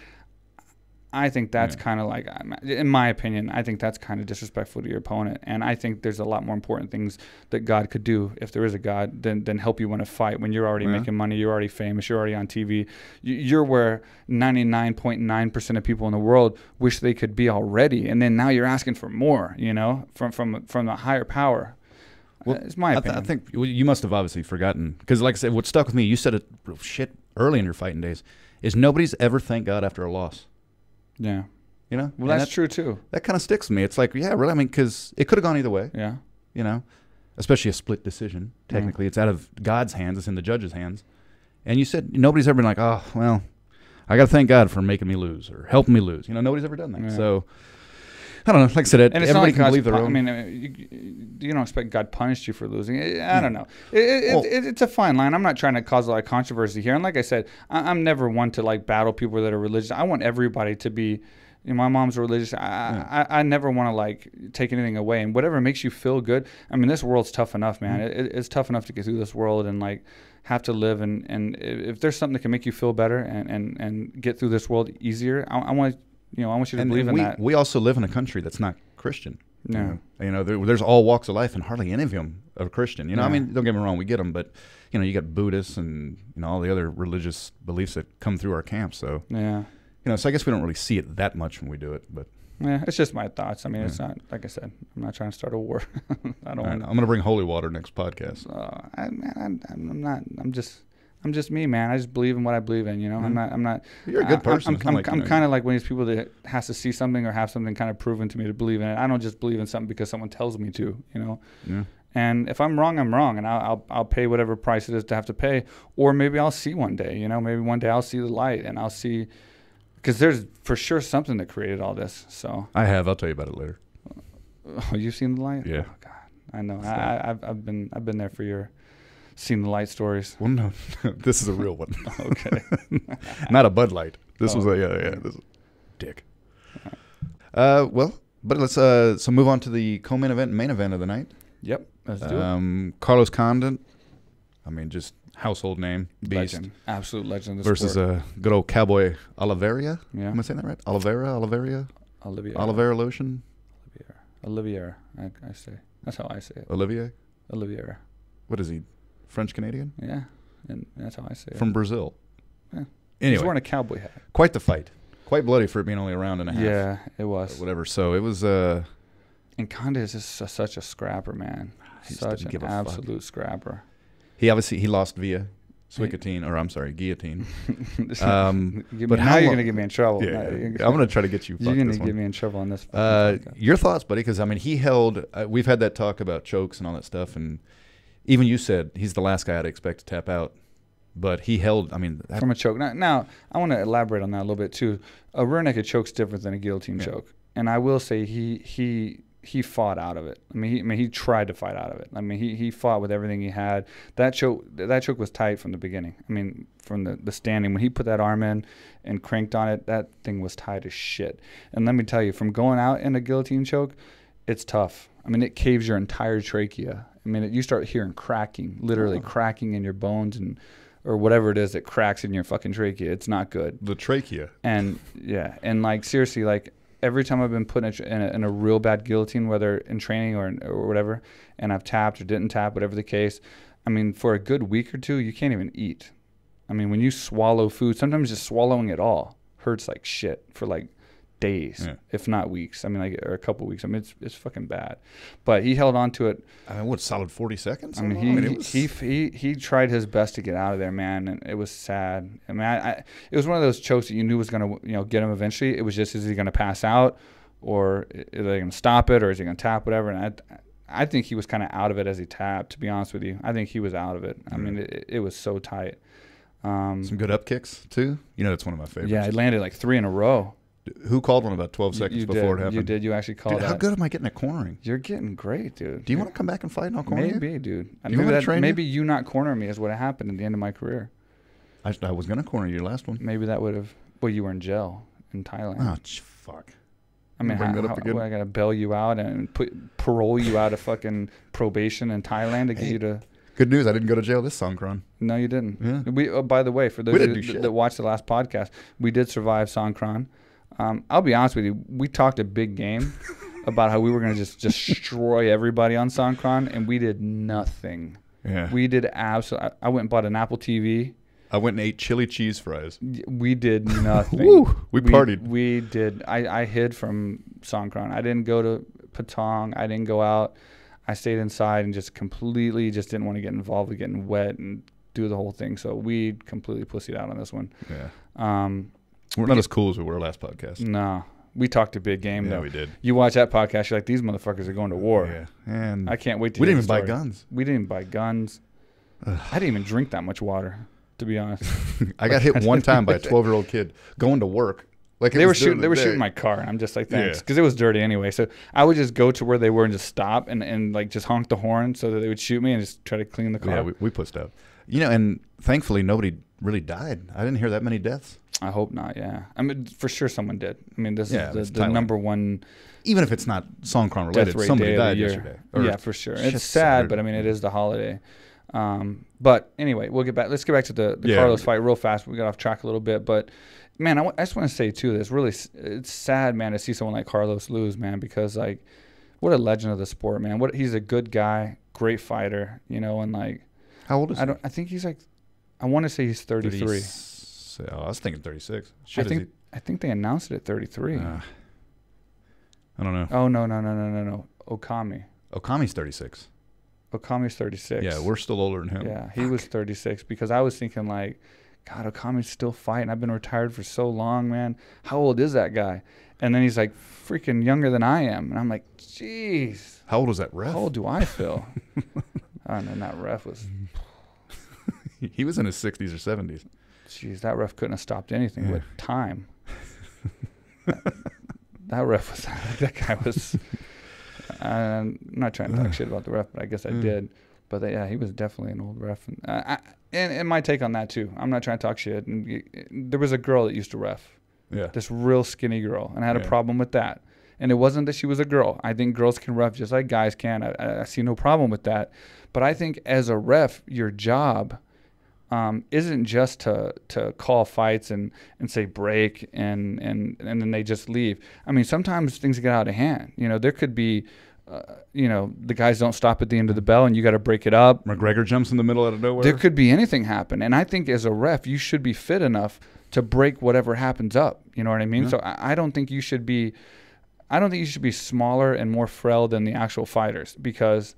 A: I think that's kind of like, in my opinion, I think that's kind of disrespectful to your opponent. And I think there's a lot more important things that God could do, if there is a God, than help you win a fight when you're already making money, you're already famous, you're already on TV. You're where 99.9% of people in the world wish they could be already. And then now you're asking for more, from a higher power. Well, it's my opinion.
B: I think you must have obviously forgotten. Because like I said, what stuck with me, you said it early in your fighting days, is nobody's ever thanked God after a loss.
A: Yeah.
B: Well,
A: that's true too.
B: That kind of sticks with me. It's like, yeah, really. I mean, because it could have gone either way.
A: Yeah.
B: Especially a split decision. Technically, it's out of God's hands. It's in the judge's hands. And you said nobody's ever been like, oh, well, I got to thank God for making me lose or helping me lose. Nobody's ever done that. Yeah. So, I don't know. Like I said, everybody can believe their own.
A: I mean, you don't expect God punished you for losing. I don't know. It's a fine line. I'm not trying to cause a lot of controversy here. And like I said, I'm never one to like battle people that are religious. I want everybody to be. My mom's religious. I never want to like take anything away. And whatever makes you feel good. I mean, this world's tough enough, man. It's tough enough to get through this world and like have to live. And if there's something that can make you feel better and get through this world easier, I want. I want you to believe in that.
B: We also live in a country that's not Christian.
A: No.
B: There's all walks of life, and hardly any of them are Christian. I mean, don't get me wrong, we get them, but you got Buddhists and all the other religious beliefs that come through our camps. So so I guess we don't really see it that much when we do it, but
A: yeah, it's just my thoughts. I mean, it's not like I said. I'm not trying to start a war. I don't.
B: I'm going to bring holy water next podcast.
A: I'm not. I'm just me, man. I just believe in what I believe in. I'm not.
B: You're a good person.
A: I'm kind of like one of these people that has to see something or have something kind of proven to me to believe in it. I don't just believe in something because someone tells me to.
B: Yeah.
A: And if I'm wrong, I'm wrong, and I'll pay whatever price it is to have to pay, or maybe I'll see one day. Maybe one day I'll see the light and I'll see, because there's for sure something that created all this. So
B: I'll tell you about it later.
A: Oh, you've seen the light?
B: Yeah.
A: Oh God, I know. I've been there for your. Seen the light stories.
B: Well, no, this is a real one.
A: Okay.
B: Not a Bud Light. This was this is dick. Well, but let's so move on to the co-main event and main event of the night.
A: Yep, let's do it.
B: Carlos Condit, I mean, just household name, beast.
A: Legend. Absolute legend of the
B: versus
A: sport.
B: a good old cowboy Oliveira.
A: Yeah.
B: Am I saying that right? Oliveira lotion?
A: Oliveira, I say. That's how I say it. Oliveira.
B: What is he? French Canadian?
A: Yeah, and that's how I say it.
B: From Brazil.
A: Yeah.
B: Anyway,
A: he's wearing a cowboy hat.
B: Quite the fight. Quite bloody for it being only a round and a half.
A: Yeah, it was.
B: Whatever. So it was.
A: And Condit is just such a scrapper, man.
B: Such an
A: absolute scrapper.
B: He lost via guillotine.
A: But now you're gonna get me in trouble.
B: Yeah, I'm gonna try to get you.
A: You're gonna get me in trouble on this.
B: Your thoughts, buddy? Because I mean, he held. We've had that talk about chokes and all that stuff, and even you said he's the last guy I'd expect to tap out, but he held. I mean,
A: from a choke. Now I want to elaborate on that a little bit too. A rear naked choke's different than a guillotine choke, and I will say he fought out of it. I mean, he tried to fight out of it. I mean, he fought with everything he had. That choke was tight from the beginning. I mean, from the standing, when he put that arm in and cranked on it, that thing was tight as shit. And let me tell you, from going out in a guillotine choke, it's tough. I mean, it caves your entire trachea. I mean, you start hearing cracking, literally cracking in your bones or whatever it is that cracks in your fucking trachea. It's not good.
B: The trachea.
A: And yeah, and like seriously, like every time I've been put in a real bad guillotine, whether in training or whatever, and I've tapped or didn't tap, whatever the case, I mean, for a good week or two, you can't even eat. I mean, when you swallow food, sometimes just swallowing it all hurts like shit for like days, if not weeks. I mean, like, or a couple weeks. I mean, it's fucking bad. But he held on to it.
B: I mean, what, solid 40 seconds?
A: I mean, he tried his best to get out of there, man, and it was sad. I mean, it was one of those chokes that you knew was gonna, get him eventually. It was just, is he gonna pass out, or are they gonna stop it, or is he gonna tap, whatever? And I think he was kind of out of it as he tapped. To be honest with you, I think he was out of it. I mean, it was so tight.
B: Some good up kicks too. You know, that's one of my favorites.
A: Yeah, I landed like 3 in a row.
B: Who called one about 12 seconds before it happened?
A: You did. You actually called
B: Dude,
A: that.
B: how good am I getting at cornering?
A: You're getting great, dude.
B: Do you want to come back and fight and I'll corner you?
A: Maybe, dude.
B: Do you want me to train
A: maybe you not cornering me is what happened at the end of my career.
B: I was going to corner your last one.
A: Maybe that would have... Well, you were in jail in Thailand.
B: Oh, fuck.
A: I mean, I got to bail you out and parole you out of fucking probation in Thailand to get you to...
B: Good news, I didn't go to jail this Songkran.
A: No, you didn't.
B: Yeah.
A: We. By the way, for those that watched the last podcast, we did survive Songkran. I'll be honest with you, we talked a big game about how we were going to just destroy everybody on Songkran, and we did nothing.
B: Yeah.
A: We did absolutely... I went and bought an Apple TV.
B: I went and ate chili cheese fries.
A: We did nothing.
B: Woo! We partied.
A: We did. I hid from Songkran. I didn't go to Patong. I didn't go out. I stayed inside and just completely just didn't want to get involved with getting wet and do the whole thing. So we completely pussied out on this one.
B: Yeah. We're not as cool as we were last podcast.
A: No. We talked a big game, though.
B: Yeah, we did.
A: You watch that podcast, you're like, these motherfuckers are going to war.
B: Yeah. And
A: I can't wait to
B: We
A: hear
B: didn't
A: the
B: even buy
A: story.
B: guns.
A: We didn't even buy guns. I didn't even drink that much water, to be honest.
B: I got hit one time by a 12-year-old kid going to work. Like
A: they were shooting my car, and I'm just like, thanks, because it was dirty anyway. So I would just go to where they were and just stop and like just honk the horn so that they would shoot me and just try to clean the car.
B: Yeah, we pussed out. You know, and thankfully nobody really died. I didn't hear that many deaths.
A: I hope not. Yeah, I mean, for sure someone did. I mean, this is the
B: Thailand.
A: number one.
B: Even if it's not Songkran related, somebody died yesterday.
A: Yeah, for sure. It's sad, but I mean, it is the holiday. But anyway, we'll get back. Let's get back to the Carlos fight real fast. We got off track a little bit, but man, I just want to say too, it's sad, man, to see someone like Carlos lose, man, because like, what a legend of the sport, man. He's a good guy, great fighter, you know, and like,
B: how old is he?
A: I think he's like, I want to say he's 33.
B: I was thinking 36.
A: I think they announced it at 33.
B: I don't know.
A: Oh no. Okami.
B: Okami's 36.
A: Okami's 36.
B: Yeah, we're still older than him.
A: Yeah, he was 36 because I was thinking like, God, Okami's still fighting. I've been retired for so long, man. How old is that guy? And then he's like freaking younger than I am. And I'm like, jeez.
B: How old was that ref?
A: How old do I feel? And then that ref was...
B: He was in his 60s or 70s.
A: Jeez, that ref couldn't have stopped anything with time. that ref was... That guy was... I'm not trying to talk shit about the ref, but I guess I did. But yeah, he was definitely an old ref. And my take on that too. I'm not trying to talk shit. And there was a girl that used to ref.
B: Yeah.
A: This real skinny girl, and I had a problem with that. And it wasn't that she was a girl. I think girls can ref just like guys can. I see no problem with that. But I think as a ref, your job isn't just to call fights and say break and then they just leave. I mean, sometimes things get out of hand. You know, there could be, the guys don't stop at the end of the bell and you got to break it up.
B: McGregor jumps in the middle out of nowhere.
A: There could be anything happen. And I think as a ref, you should be fit enough to break whatever happens up. You know what I mean? Yeah. So I don't think you should be smaller and more frail than the actual fighters, because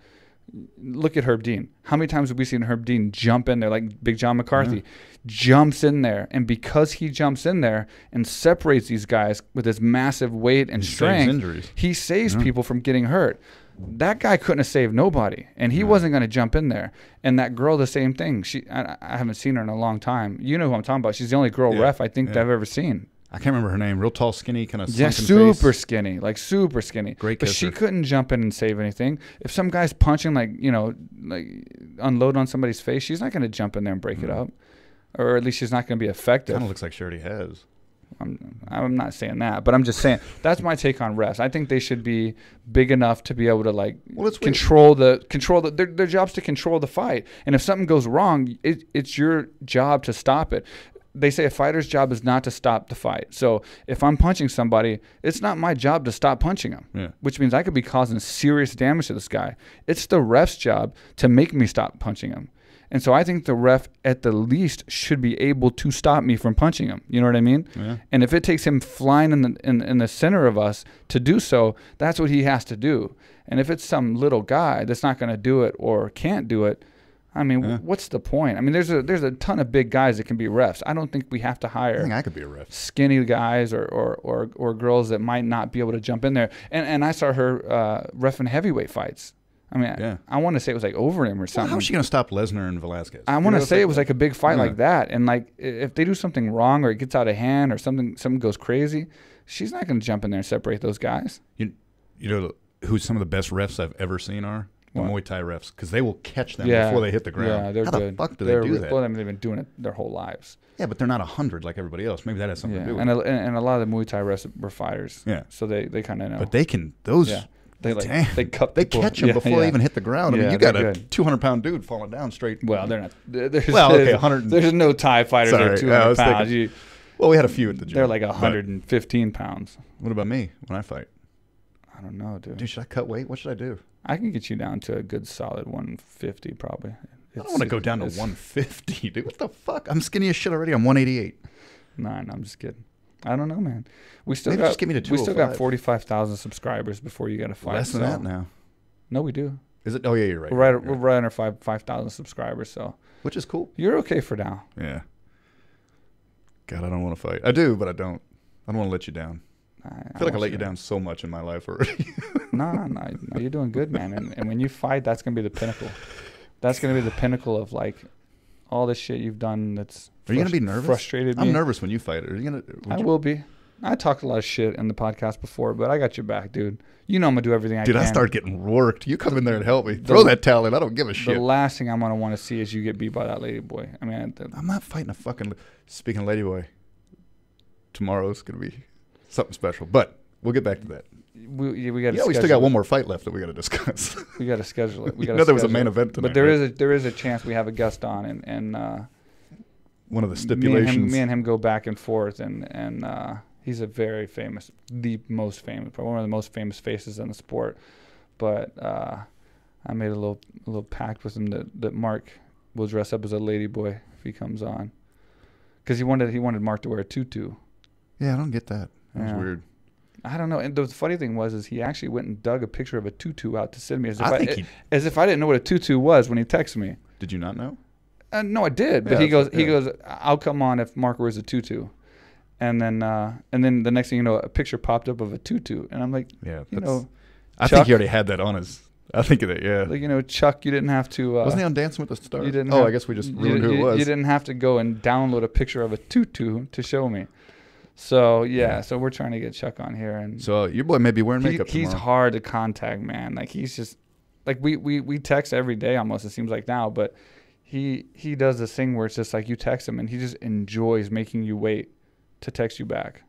A: look at Herb Dean. How many times have we seen Herb Dean jump in there like Big John McCarthy jumps in there, and because he jumps in there and separates these guys with his massive weight and strength, he saves people from getting hurt. That guy couldn't have saved nobody, and he wasn't going to jump in there. And that girl, the same thing. I haven't seen her in a long time. You know who I'm talking about. She's the only girl ref I think that I've ever seen.
B: I can't remember her name. Real tall, skinny, kind of sunken
A: super
B: face.
A: Skinny, like super skinny.
B: Great
A: kisser. But she couldn't jump in and save anything. If some guy's punching, like unload on somebody's face, she's not going to jump in there and break it up, or at least she's not going to be effective.
B: Kind of looks like she already has.
A: I'm not saying that, but I'm just saying that's my take on refs. I think they should be big enough to be able to control their job's to control the fight. And if something goes wrong, it's your job to stop it. They say a fighter's job is not to stop the fight. So if I'm punching somebody, it's not my job to stop punching him, which means I could be causing serious damage to this guy. It's the ref's job to make me stop punching him. And so I think the ref at the least should be able to stop me from punching him. You know what I mean? Yeah. And if it takes him flying in the center of us to do so, that's what he has to do. And if it's some little guy that's not going to do it or can't do it, I mean, what's the point? I mean, there's a ton of big guys that can be refs. I don't think we have to hire.
B: I think I could be a ref.
A: Skinny guys or girls that might not be able to jump in there. And I saw her reffing heavyweight fights. I mean, I want to say it was like over him or something.
B: How is she going to stop Lesnar and Velasquez?
A: I want to say it was like a big fight like that. And like if they do something wrong or it gets out of hand or something goes crazy, she's not going to jump in there and separate those guys.
B: You know who some of the best refs I've ever seen are? The Muay Thai refs, because they will catch them before they hit the ground.
A: Yeah, they're
B: How
A: good.
B: the fuck do they do that?
A: Well, I mean, they've been doing it their whole lives.
B: Yeah, but they're not 100 like everybody else. Maybe that has something to do with
A: it.
B: it.
A: And a lot of the Muay Thai refs were fighters.
B: Yeah.
A: So they kind of know.
B: But they can, those...
A: Yeah. They
B: they
A: catch
B: them before they even hit the ground. I mean, you got a 200-pound dude falling down straight.
A: Well, they're not. There's
B: 100.
A: There's no Thai fighters that are 200 pounds.
B: Well, we had a few at the gym.
A: They're like 115 pounds.
B: What about me when I fight?
A: I don't know, dude.
B: Dude, should I cut weight? What should I do?
A: I can get you down to a good solid 150 probably.
B: I don't want to go down to 150, dude. What the fuck? I'm skinny as shit already. I'm 188.
A: Nah, I'm just kidding. I don't know, man. We still
B: Maybe
A: got
B: just get me to 205.
A: we still got 45,000 subscribers before you got to fight.
B: Less than that now.
A: No, we do.
B: Is it? Oh yeah, you're right.
A: We're right under 5,000 subscribers, so
B: which is cool.
A: You're okay for now.
B: Yeah. God, I don't want to fight. I do, but I don't. I don't want to let you down. I feel like I let you down so much in my life already.
A: No, you're doing good, man. And when you fight, that's gonna be the pinnacle. That's gonna be the pinnacle of like all the shit you've done. That's
B: are you gonna be nervous?
A: Frustrated me.
B: I'm nervous when you fight. Are you gonna?
A: I will be. I talked a lot of shit in the podcast before, but I got your back, dude. You know I'm gonna do everything I can.
B: Dude, I start getting worked. You come in there and help me. Throw that towel in. I don't give a shit.
A: The last thing I'm gonna want to see is you get beat by that lady boy. I mean,
B: I'm not fighting a fucking. Speaking of lady boy, tomorrow's gonna be something special, but we'll get back to that.
A: We got.
B: Yeah, we still got one more fight left that we got to discuss.
A: We got to schedule it. We got.
B: There was a main event tonight.
A: But there is a chance we have a guest on, and
B: one of the stipulations.
A: Me and him go back and forth, and he's a very famous, the most famous, probably one of the most famous faces in the sport. But I made a little pact with him that Marc will dress up as a lady boy if he comes on, because he wanted Marc to wear a tutu.
B: Yeah, I don't get that. That was weird.
A: I don't know. And the funny thing was he actually went and dug a picture of a tutu out to send me as if I didn't know what a tutu was when he texted me.
B: Did you not know?
A: No, I did. But he goes, I'll come on if Marc wears a tutu. And then the next thing you know, a picture popped up of a tutu, and I'm like,
B: yeah,
A: Chuck,
B: I think he already had that on his. I think of it, yeah.
A: Like, Chuck, you didn't have to.
B: Wasn't he on Dancing with the Stars?
A: You didn't.
B: I guess we just ruined who it was.
A: You didn't have to go and download a picture of a tutu to show me. So so we're trying to get Chuck on here, and
B: so your boy may be wearing makeup tomorrow.
A: He's hard to contact, man. Like he's just like we text every day almost. It seems like now, but he does this thing where it's just like you text him and he just enjoys making you wait to text you back,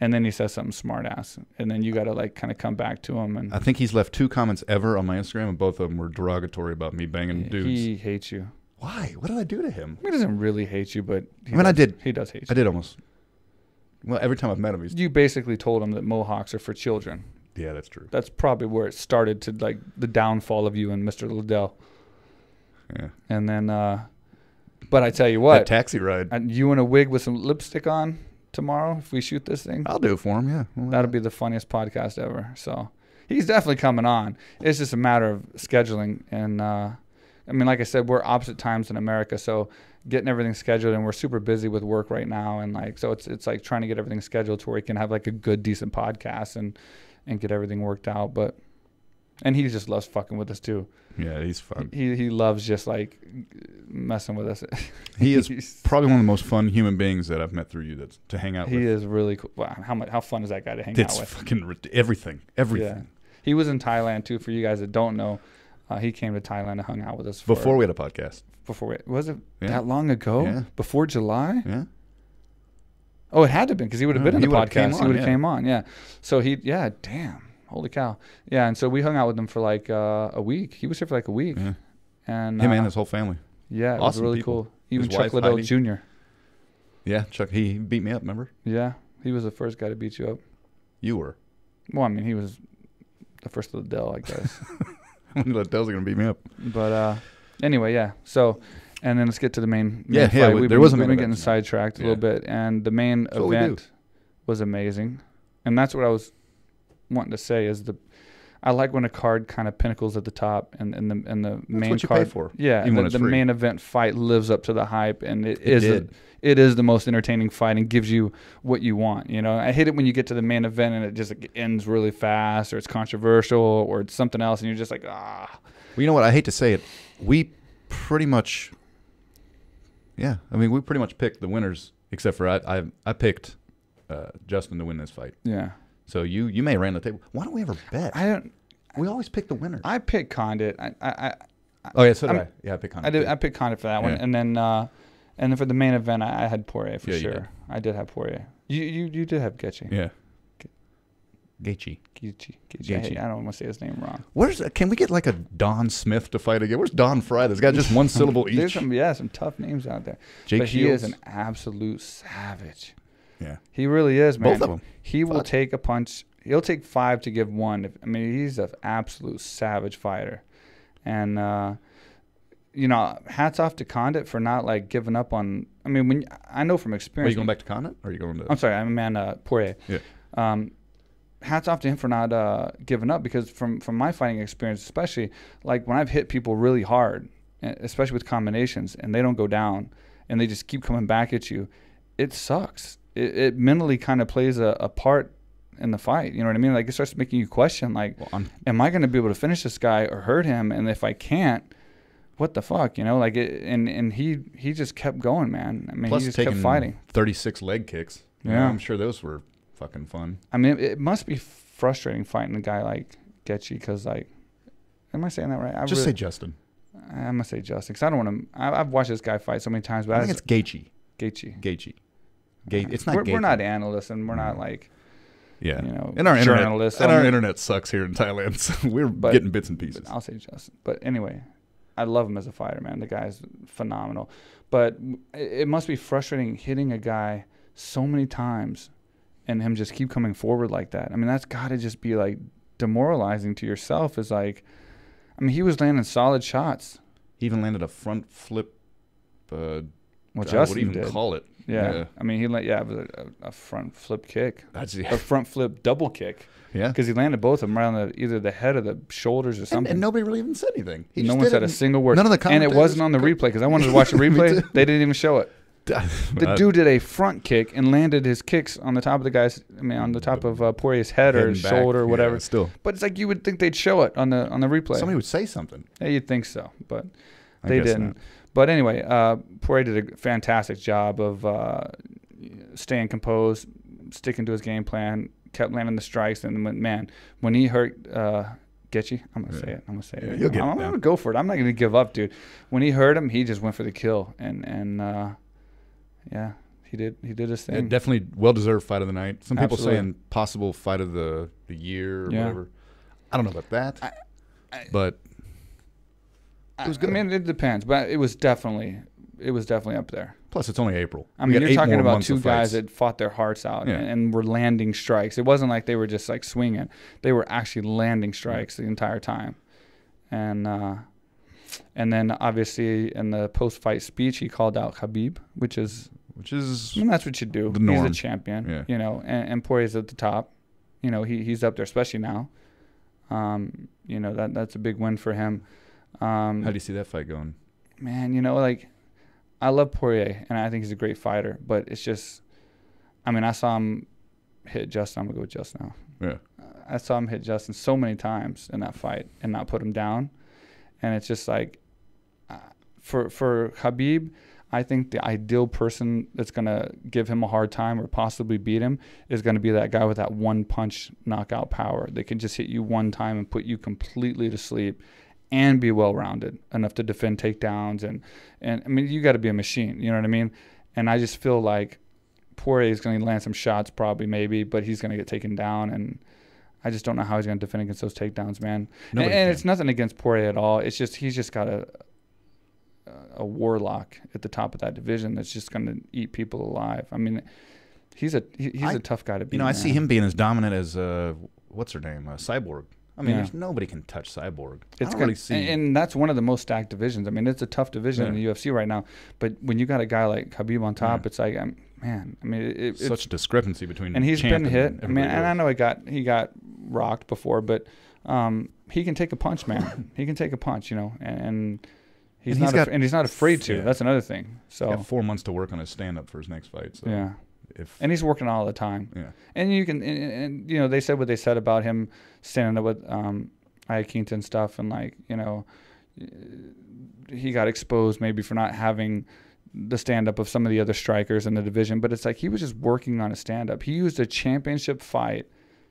A: and then he says something smart ass, and then you got to like kind of come back to him. And
B: I think he's left 2 comments ever on my Instagram, and both of them were derogatory about me banging dudes.
A: He hates you.
B: Why? What did I do to him?
A: He doesn't really hate you, but
B: I did.
A: He does hate you.
B: I did almost. Well, every time I've met him,
A: you basically told him that mohawks are for children.
B: Yeah, that's true.
A: That's probably where it started to like the downfall of you and Mr. Liddell.
B: Yeah.
A: And then, but I tell you what,
B: that taxi ride.
A: You in a wig with some lipstick on tomorrow? If we shoot this thing,
B: I'll do it for him. Yeah,
A: that'll be the funniest podcast ever. So he's definitely coming on. It's just a matter of scheduling, and I mean, like I said, we're opposite times in America, so getting everything scheduled, and we're super busy with work right now, and like so it's like trying to get everything scheduled to where we can have like a good decent podcast and get everything worked out. And he just loves fucking with us too.
B: Yeah, he's fun.
A: He loves just like messing with us.
B: He is probably one of the most fun human beings that I've met through you to hang out with.
A: He is really cool. Wow, how fun is that guy to hang out with?
B: It's fucking everything.
A: Yeah. He was in Thailand too. For you guys that don't know, he came to Thailand and hung out with us
B: before we had a podcast.
A: Was it that long ago?
B: Yeah.
A: Before July?
B: Yeah.
A: Oh, it had to have been because he would have been in the podcast. He would have came on. Yeah. So damn. Holy cow. Yeah, and so we hung out with him for like a week. He was here for like a week.
B: Yeah.
A: And
B: him and his whole family.
A: Yeah, it was really cool. Even Chuck Liddell Jr.
B: Yeah, Chuck, he beat me up, remember?
A: Yeah, he was the first guy to beat you up.
B: You were.
A: Well, I mean, he was the first Liddell, I guess.
B: Liddell's going to beat me up.
A: But anyway, yeah. So, and then let's get to the main
B: fight.
A: We've been getting sidetracked a little bit, and the main event was amazing. And that's what I was wanting to say is I like when a card kind of pinnacles at the top and the
B: That's
A: main
B: what you
A: card.
B: paid for.
A: Yeah,
B: even when it's
A: the
B: free.
A: main event fight lives up to the hype, and
B: It did.
A: it is the most entertaining fight and gives you what you want. You know, I hate it when you get to the main event and it just ends really fast, or it's controversial, or it's something else, and you're just like, ah.
B: Well, you know what? I hate to say it. We pretty much, we pretty much picked the winners, except for I picked Justin to win this fight.
A: Yeah.
B: So you may ran the table. Why don't we ever bet? We always pick the winner.
A: I picked Condit.
B: Oh yeah, so did I. Yeah, I picked Condit.
A: I did. I picked Condit for that one,
B: Yeah.
A: and then for the main event, I had Poirier for
B: Yeah, you
A: sure.
B: did.
A: I did have Poirier. You did have Gaethje.
B: Yeah. Gaethje.
A: Gaethje. I don't want to say his name wrong.
B: Can we get like a Don Smith to fight again? Where's Don Fry? That's got just one syllable each.
A: There's some tough names out there.
B: Jake
A: but he
B: Shields.
A: is an absolute savage.
B: Yeah.
A: He really is, man.
B: Both of them.
A: He will take a punch. He'll take 5 to give 1. He's an absolute savage fighter. And, hats off to Condit for not, like, giving up on – I know from experience –
B: Are you going back to Condit? Or are you going to –
A: I'm sorry, Poirier.
B: Yeah.
A: Hats off to him for not giving up, because from my fighting experience, especially, like, when I've hit people really hard, especially with combinations, and they don't go down, and they just keep coming back at you, it sucks. It mentally kind of plays a part in the fight. You know what I mean? Like, it starts making you question, like, am I going to be able to finish this guy or hurt him? And if I can't, what the fuck? You know, like, and he just kept going, man.
B: Plus
A: he just kept fighting.
B: 36 leg kicks.
A: Yeah.
B: I'm sure those were fucking fun.
A: It must be frustrating fighting a guy like Gaethje, because, like, am I saying that right?
B: Say Justin.
A: I'm going to say Justin, because I don't want to. I've watched this guy fight so many times, but
B: I think it's Gaethje.
A: Gaethje.
B: It's not Gaethje.
A: We're not analysts, and we're not, like,
B: yeah.
A: And our journalists.
B: Our internet sucks here in Thailand, so we're getting bits and pieces.
A: I'll say Justin. But anyway, I love him as a fighter, man. The guy's phenomenal. But it must be frustrating hitting a guy so many times and him just keep coming forward like that. That's got to just be, like, demoralizing to yourself. Is like, he was landing solid shots.
B: He even landed a front flip.
A: Justin
B: what do you even
A: did.
B: call it?
A: Yeah. It was a front flip kick. A front flip double kick.
B: Yeah.
A: Because he landed both of them right on either the head or the shoulders or something.
B: And nobody really even said anything.
A: No one said a single word.
B: None of the
A: and it wasn't on the replay, because I wanted to watch the replay. They didn't even show it. The dude did a front kick and landed his kicks on the top of the guy's, on the top of Poirier's head or his shoulder or whatever.
B: Yeah, still.
A: But it's like you would think they'd show it on the replay.
B: Somebody would say something.
A: Yeah, you'd think so, but
B: I
A: they
B: guess
A: didn't.
B: not.
A: But anyway, Poirier did a fantastic job of staying composed, sticking to his game plan, kept landing the strikes, and when he hurt Gaethje, I'm gonna say it.
B: Yeah, you'll get it
A: I'm
B: down.
A: gonna go for it. I'm not gonna give up, dude. When he hurt him, he just went for the kill, and yeah, he did his thing.
B: Yeah, definitely well-deserved fight of the night. Some people
A: Absolutely.
B: saying possible fight of the year or
A: Yeah.
B: whatever. I don't know about that, but it was good.
A: It depends, but it was definitely up there.
B: Plus, it's only April.
A: You're talking
B: more
A: about
B: months
A: 2
B: of
A: guys
B: fights.
A: that fought their hearts out
B: Yeah.
A: and were landing strikes. It wasn't like they were just, like, swinging. They were actually landing strikes the entire time. And then obviously in the post-fight speech, he called out Khabib, which is that's what you do.
B: the norm.
A: He's a champion,
B: Yeah.
A: and Poirier's at the top. He's up there, especially now. That's a big win for him.
B: How do you see that fight going?
A: Man, I love Poirier, and I think he's a great fighter, but it's just, I saw him hit Justin. I'm going to go with Justin now.
B: Yeah.
A: I saw him hit Justin so many times in that fight and not put him down. And it's just like, for Khabib, I think the ideal person that's going to give him a hard time or possibly beat him is going to be that guy with that one-punch knockout power. They can just hit you one time and put you completely to sleep and be well-rounded enough to defend takedowns. And you got to be a machine, you know what I mean? And I just feel like Poirier is going to land some shots probably, maybe, but he's going to get taken down, and I just don't know how he's going to defend against those takedowns, man. And it's nothing against Poirier at all. It's just he's just got a warlock at the top of that division that's just going to eat people alive. He's a tough guy to beat.
B: I see him being as dominant as what's her name, Cyborg. There's nobody can touch Cyborg.
A: It's really see, and that's one of the most stacked divisions. It's a tough division in the UFC right now. But when you got a guy like Khabib on top, it's like,
B: such discrepancy between.
A: And he's been hit.
B: And
A: I know he got rocked before, but he can take a punch, man. He can take a punch, and he's
B: And he's
A: not afraid to.
B: Yeah.
A: That's another thing. So
B: He's got 4 months to work on his stand-up for his next fight. So
A: yeah.
B: If
A: And he's working all the time.
B: yeah.
A: And you can, and they said what they said about him standing up with Iaquinta and stuff, and he got exposed maybe for not having the stand-up of some of the other strikers in the division, but it's like he was just working on a stand-up. He used a championship fight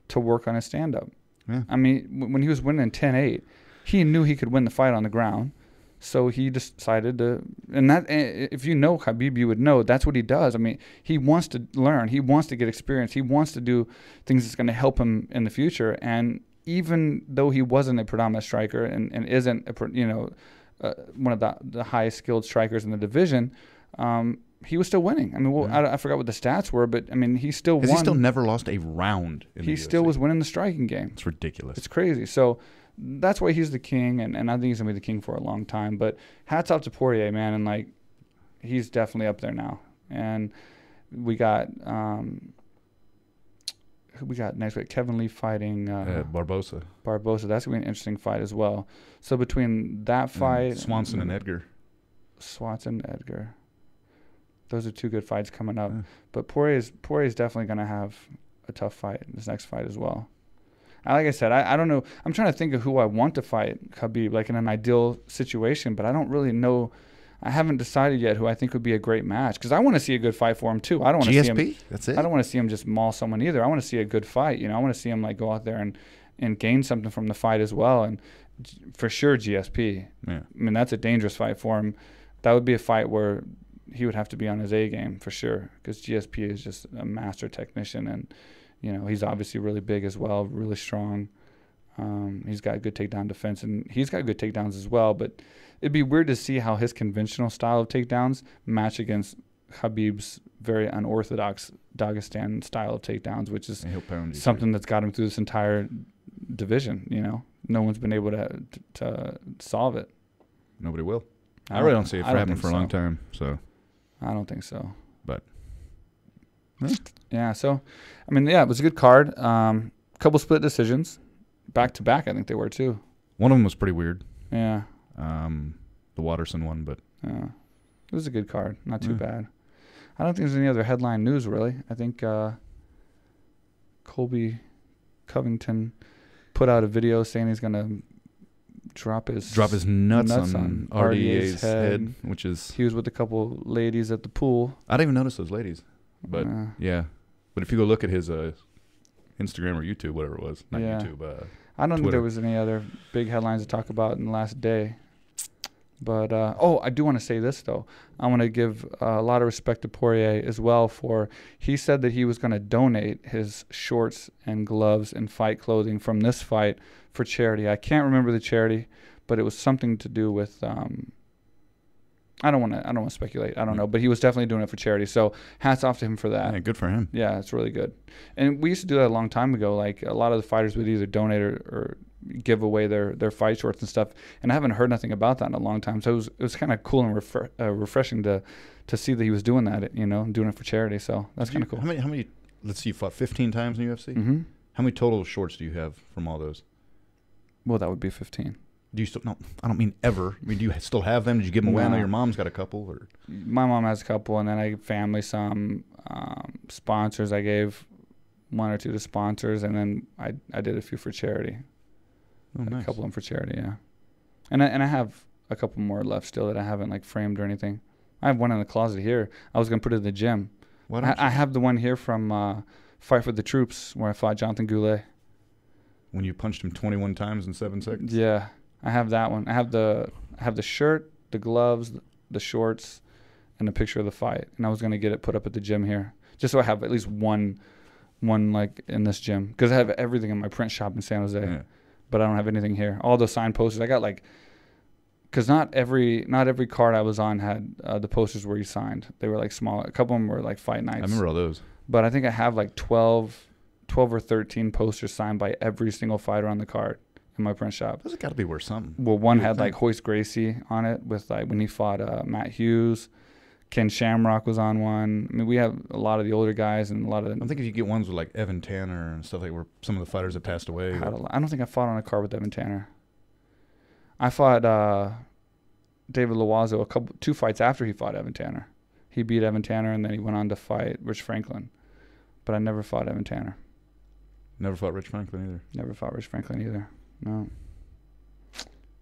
A: to work on a stand-up.
B: Yeah.
A: I mean, when he was winning 10-8, he knew he could win the fight on the ground. So he decided to, and that, if you know Khabib, you would know that's what he does. I mean, he wants to learn. He wants to get experience. He wants to do things that's going to help him in the future. And even though he wasn't a predominant striker and isn't, one of the highest skilled strikers in the division, he was still winning. I mean, I forgot what the stats were, but I mean, he still won.
B: He still never lost a round in the
A: He
B: UFC.
A: still was winning the striking game.
B: It's ridiculous.
A: It's crazy. So that's why he's the king, and I think he's going to be the king for a long time. But hats off to Poirier, man, and he's definitely up there now. And we got who we got next week? Kevin Lee fighting
B: Barbosa.
A: That's going to be an interesting fight as well. So between that fight,
B: Swanson and Edgar.
A: Those are two good fights coming up.
B: Yeah.
A: But Poirier's definitely going to have a tough fight in this next fight as well. Like I said, I don't know. I'm trying to think of who I want to fight Khabib, like in an ideal situation, but I don't really know. I haven't decided yet who I think would be a great match, because I want to see a good fight for him too. I don't want to see him.
B: That's it.
A: I don't want to see him just maul someone either. I want to see a good fight. I want to see him go out there and gain something from the fight as well. And for sure, GSP.
B: Yeah.
A: I mean, that's a dangerous fight for him. That would be a fight where he would have to be on his A game for sure, because GSP is just a master technician, and he's obviously really big as well, really strong. He's got good takedown defense, and he's got good takedowns as well. But it'd be weird to see how his conventional style of takedowns match against Khabib's very unorthodox Dagestan style of takedowns, which is something that's got him through this entire division. No one's been able to solve it.
B: Nobody will. I really don't see it happening for a long time. So
A: I don't think so.
B: But
A: yeah, so I mean, yeah, it was a good card. Couple split decisions, back to back. I think they were too.
B: One of them was pretty weird.
A: Yeah.
B: The Waterson one, but
A: yeah, it was a good card. Not too bad. I don't think there's any other headline news really. I think Colby Covington put out a video saying he's gonna drop his
B: nuts on RDA's head, which is,
A: he was with a couple ladies at the pool.
B: I didn't even notice those ladies, but yeah. But if you go look at his Instagram or YouTube, whatever it was, not YouTube.
A: I don't think
B: Twitter.
A: there was any other big headlines to talk about in the last day. But I do want to say this though. I want to give a lot of respect to Poirier as well, for he said that he was going to donate his shorts and gloves and fight clothing from this fight for charity. I can't remember the charity, but it was something to do with I don't want to speculate. I don't know, but he was definitely doing it for charity. So hats off to him for that.
B: Yeah, good for him.
A: Yeah, it's really good. And we used to do that a long time ago. Like a lot of the fighters would either donate or give away their fight shorts and stuff. And I haven't heard nothing about that in a long time. So it was kind of cool and refreshing to see that he was doing that, doing it for charity. So that's kind of cool.
B: How many? Let's see, you fought 15 times in UFC.
A: Mm-hmm.
B: How many total shorts do you have from all those?
A: Well, that would be 15.
B: Do you still? No, I don't mean ever. I mean, do you still have them? Did you give them away? I know your mom's got a couple. Or
A: my mom has a couple, and then I gave family some. Sponsors, I gave 1 or 2 to sponsors, and then I did a few for charity.
B: Oh, nice.
A: A couple of them for charity, yeah. And I have a couple more left still that I haven't framed or anything. I have one in the closet here. I was gonna put it in the gym.
B: Why don't
A: I have the one here from Fight for the Troops where I fought Jonathan Goulet.
B: When you punched him 21 times in 7 seconds?
A: Yeah, I have that one. I have the shirt, the gloves, the shorts, and a picture of the fight. And I was gonna get it put up at the gym here, just so I have at least one in this gym, because I have everything in my print shop in San Jose.
B: Yeah.
A: But I don't have anything here. All those signed posters I got, because not every card I was on had the posters where he signed. They were small. A couple of them were fight nights.
B: I remember all those.
A: But I think I have 12 or 13 posters signed by every single fighter on the card in my print shop.
B: Those have got to be worth something.
A: Well, one had Hoist Gracie on it with when he fought Matt Hughes. Ken Shamrock was on one. I mean, we have a lot of the older guys and a lot of
B: I think if you get ones with like Evan Tanner and stuff like where some of the fighters have passed away.
A: I don't think I fought on a card with Evan Tanner. I fought David Loazo 2 fights after he fought Evan Tanner. He beat Evan Tanner, and then he went on to fight Rich Franklin. But I never fought Evan Tanner.
B: Never fought Rich Franklin either.
A: Never fought Rich Franklin either. No.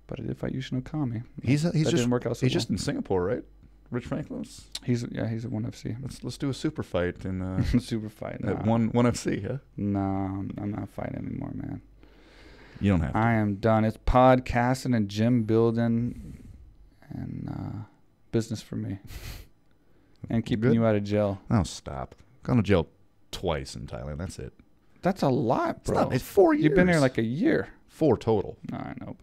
A: But I did fight Yushin Okami.
B: That
A: didn't work out so
B: he's
A: well.
B: just in Singapore, right? Rich Franklin's.
A: He's at ONE FC.
B: Let's do a super fight in
A: Super fight.
B: at ONE FC, huh?
A: No, I'm not fighting anymore, man.
B: You don't have to.
A: I am done. It's podcasting and gym building and business for me. And keeping you out of jail.
B: Oh, stop. Gone to jail twice in Thailand. That's it.
A: That's a lot, bro.
B: It's 4 years.
A: You've been here like a year.
B: 4 total.
A: No, I know.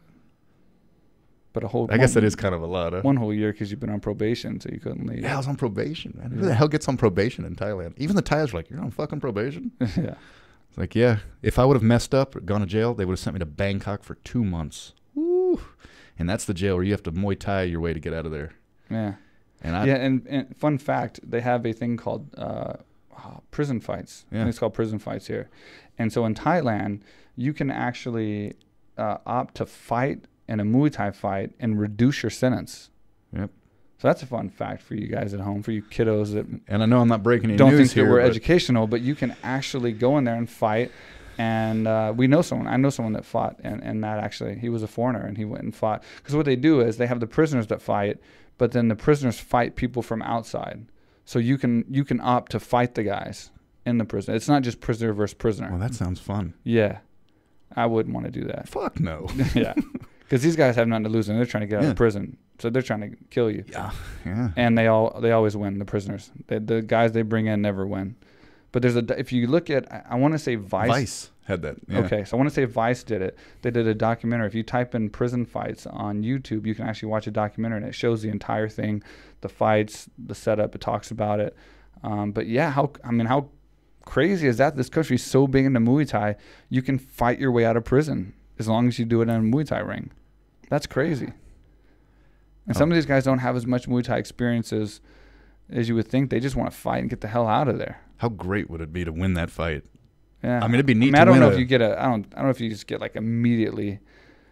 A: But a whole.
B: I guess that is kind of a lot. Huh?
A: 1 whole year because you've been on probation, so you couldn't leave.
B: Yeah, I was on probation, man. Who the hell gets on probation in Thailand? Even the Thais are like, you're on fucking probation?
A: Yeah.
B: It's like, yeah. If I would have messed up or gone to jail, they would have sent me to Bangkok for 2 months. Woo. And that's the jail where you have to Muay Thai your way to get out of there.
A: Yeah.
B: And
A: and fun fact, they have a thing called prison fights.
B: Yeah.
A: I think it's called prison fights here. And so in Thailand, you can actually opt to fight in a Muay Thai fight and reduce your sentence.
B: Yep.
A: So that's a fun fact for you guys at home, for you kiddos that
B: and I know I'm not breaking any
A: don't
B: news
A: think that
B: here,
A: we're
B: but
A: educational, but you can actually go in there and fight. And we know someone. I know someone that fought, and that actually, he was a foreigner, and he went and fought. Because what they do is they have the prisoners that fight, but then the prisoners fight people from outside. So you can opt to fight the guys in the prison. It's not just prisoner versus prisoner.
B: Well, that sounds fun.
A: Yeah. I wouldn't want to do that.
B: Fuck no.
A: Yeah. Because these guys have nothing to lose, and they're trying to get out of prison. So they're trying to kill you.
B: Yeah. Yeah.
A: And they always win, the prisoners. The guys they bring in never win. But if you look at, I want to say Vice
B: had that. Yeah.
A: Okay, so I want to say Vice did it. They did a documentary. If you type in prison fights on YouTube, you can actually watch a documentary, and it shows the entire thing, the fights, the setup. It talks about it. But yeah, how crazy is that? This country is so big into Muay Thai, you can fight your way out of prison as long as you do it in a Muay Thai ring. That's crazy. And some of these guys don't have as much Muay Thai experiences as you would think. They just want to fight and get the hell out of there.
B: How great would it be to win that fight?
A: Yeah.
B: I mean, it'd be neat.
A: I don't know if you get I don't know if you just get like immediately.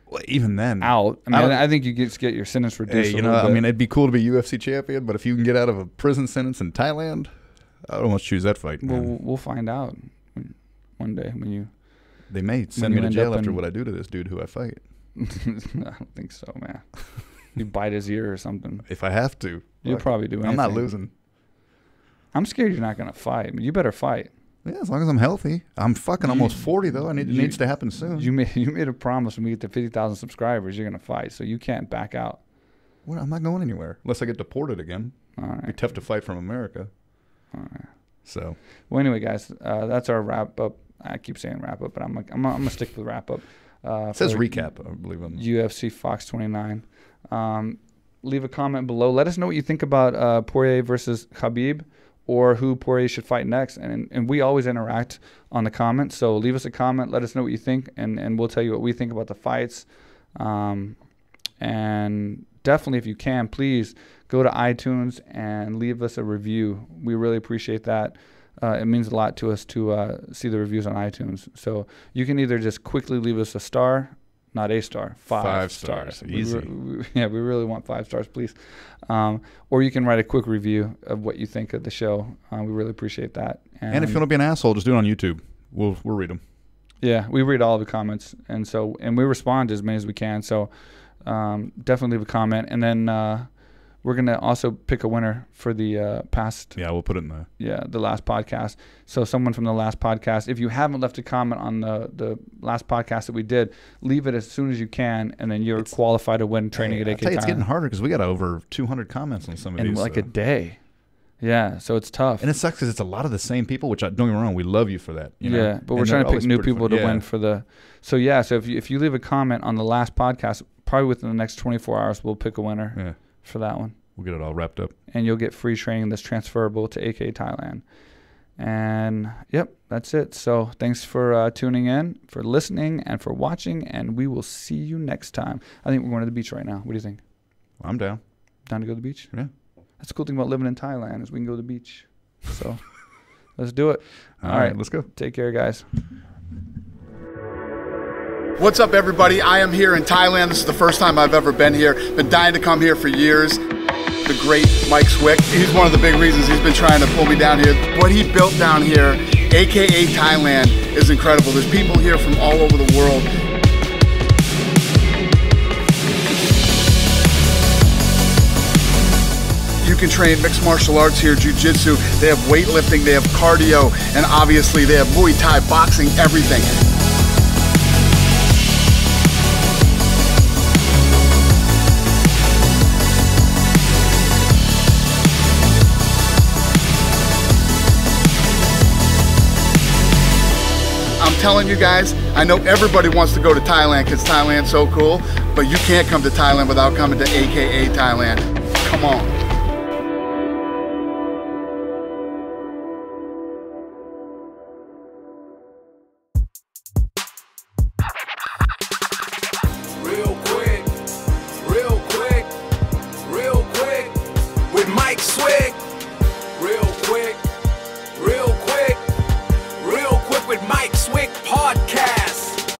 B: Well, even then,
A: out. I think you just get your sentence reduced.
B: Hey, I mean, it'd be cool to be UFC champion, but if you can get out of a prison sentence in Thailand, I don't want to choose that fight.
A: Well, we'll find out one day when you.
B: They may send me to jail after what I do to this dude who I fight.
A: I don't think so, man. You bite his ear or something.
B: If I have to,
A: you'll probably do anything.
B: I'm not losing.
A: I'm scared you're not gonna fight. I mean, you better fight.
B: Yeah, as long as I'm healthy. I'm fucking almost 40 though. It needs to happen soon.
A: You made a promise when we get to 50,000 subscribers, you're gonna fight. So you can't back out.
B: Well, I'm not going anywhere unless I get deported again.
A: All right.
B: It'd be tough to fight from America.
A: All right.
B: So.
A: Well, anyway, guys, that's our wrap up. I keep saying wrap up, but I'm gonna stick with wrap up.
B: It says recap, I believe. On
A: UFC Fox 29. Leave a comment below. Let us know what you think about Poirier versus Khabib, or who Poirier should fight next. And we always interact on the comments. So leave us a comment. Let us know what you think, and we'll tell you what we think about the fights. And definitely, if you can, please go to iTunes and leave us a review. We really appreciate that. It means a lot to us to see the reviews on iTunes. So you can either just quickly leave us a star, not a star, 5 stars.
B: Easy.
A: We really want 5 stars, please. Or you can write a quick review of what you think of the show. We really appreciate that.
B: And if you want to be an asshole, just do it on YouTube. We'll read them.
A: Yeah, we read all of the comments, and we respond to as many as we can. So definitely leave a comment, and then we're gonna also pick a winner for the past.
B: Yeah, we'll put it in
A: the last podcast. So someone from the last podcast, if you haven't left a comment on the last podcast that we did, leave it as soon as you can, and then you're qualified to win training at AKA Thailand.
B: It's getting harder because we got over 200 comments on some of these.
A: In like a day. Yeah, so it's tough.
B: And it sucks because it's a lot of the same people, which don't get me wrong, we love you for that. You know?
A: Yeah, but we're trying to pick new people to win for the. So yeah, so if you leave a comment on the last podcast, probably within the next 24 hours, we'll pick a winner for that one.
B: We'll get it all wrapped up.
A: And you'll get free training that's transferable to AKA Thailand. And yep, that's it. So thanks for tuning in, for listening, and for watching. And we will see you next time. I think we're going to the beach right now. What do you think?
B: I'm down.
A: Down to go to the beach?
B: Yeah.
A: That's the cool thing about living in Thailand is we can go to the beach. So let's do it.
B: All right, let's go.
A: Take care, guys.
C: What's up, everybody? I am here in Thailand. This is the first time I've ever been here. Been dying to come here for years. The great Mike Swick. He's one of the big reasons he's been trying to pull me down here. What he built down here, AKA Thailand, is incredible. There's people here from all over the world. You can train mixed martial arts here, jiu-jitsu. They have weightlifting, they have cardio, and obviously they have Muay Thai, boxing, everything. I'm telling you guys, I know everybody wants to go to Thailand because Thailand's so cool, but you can't come to Thailand without coming to AKA Thailand. Come on.
D: Real quick, with Mike Swick.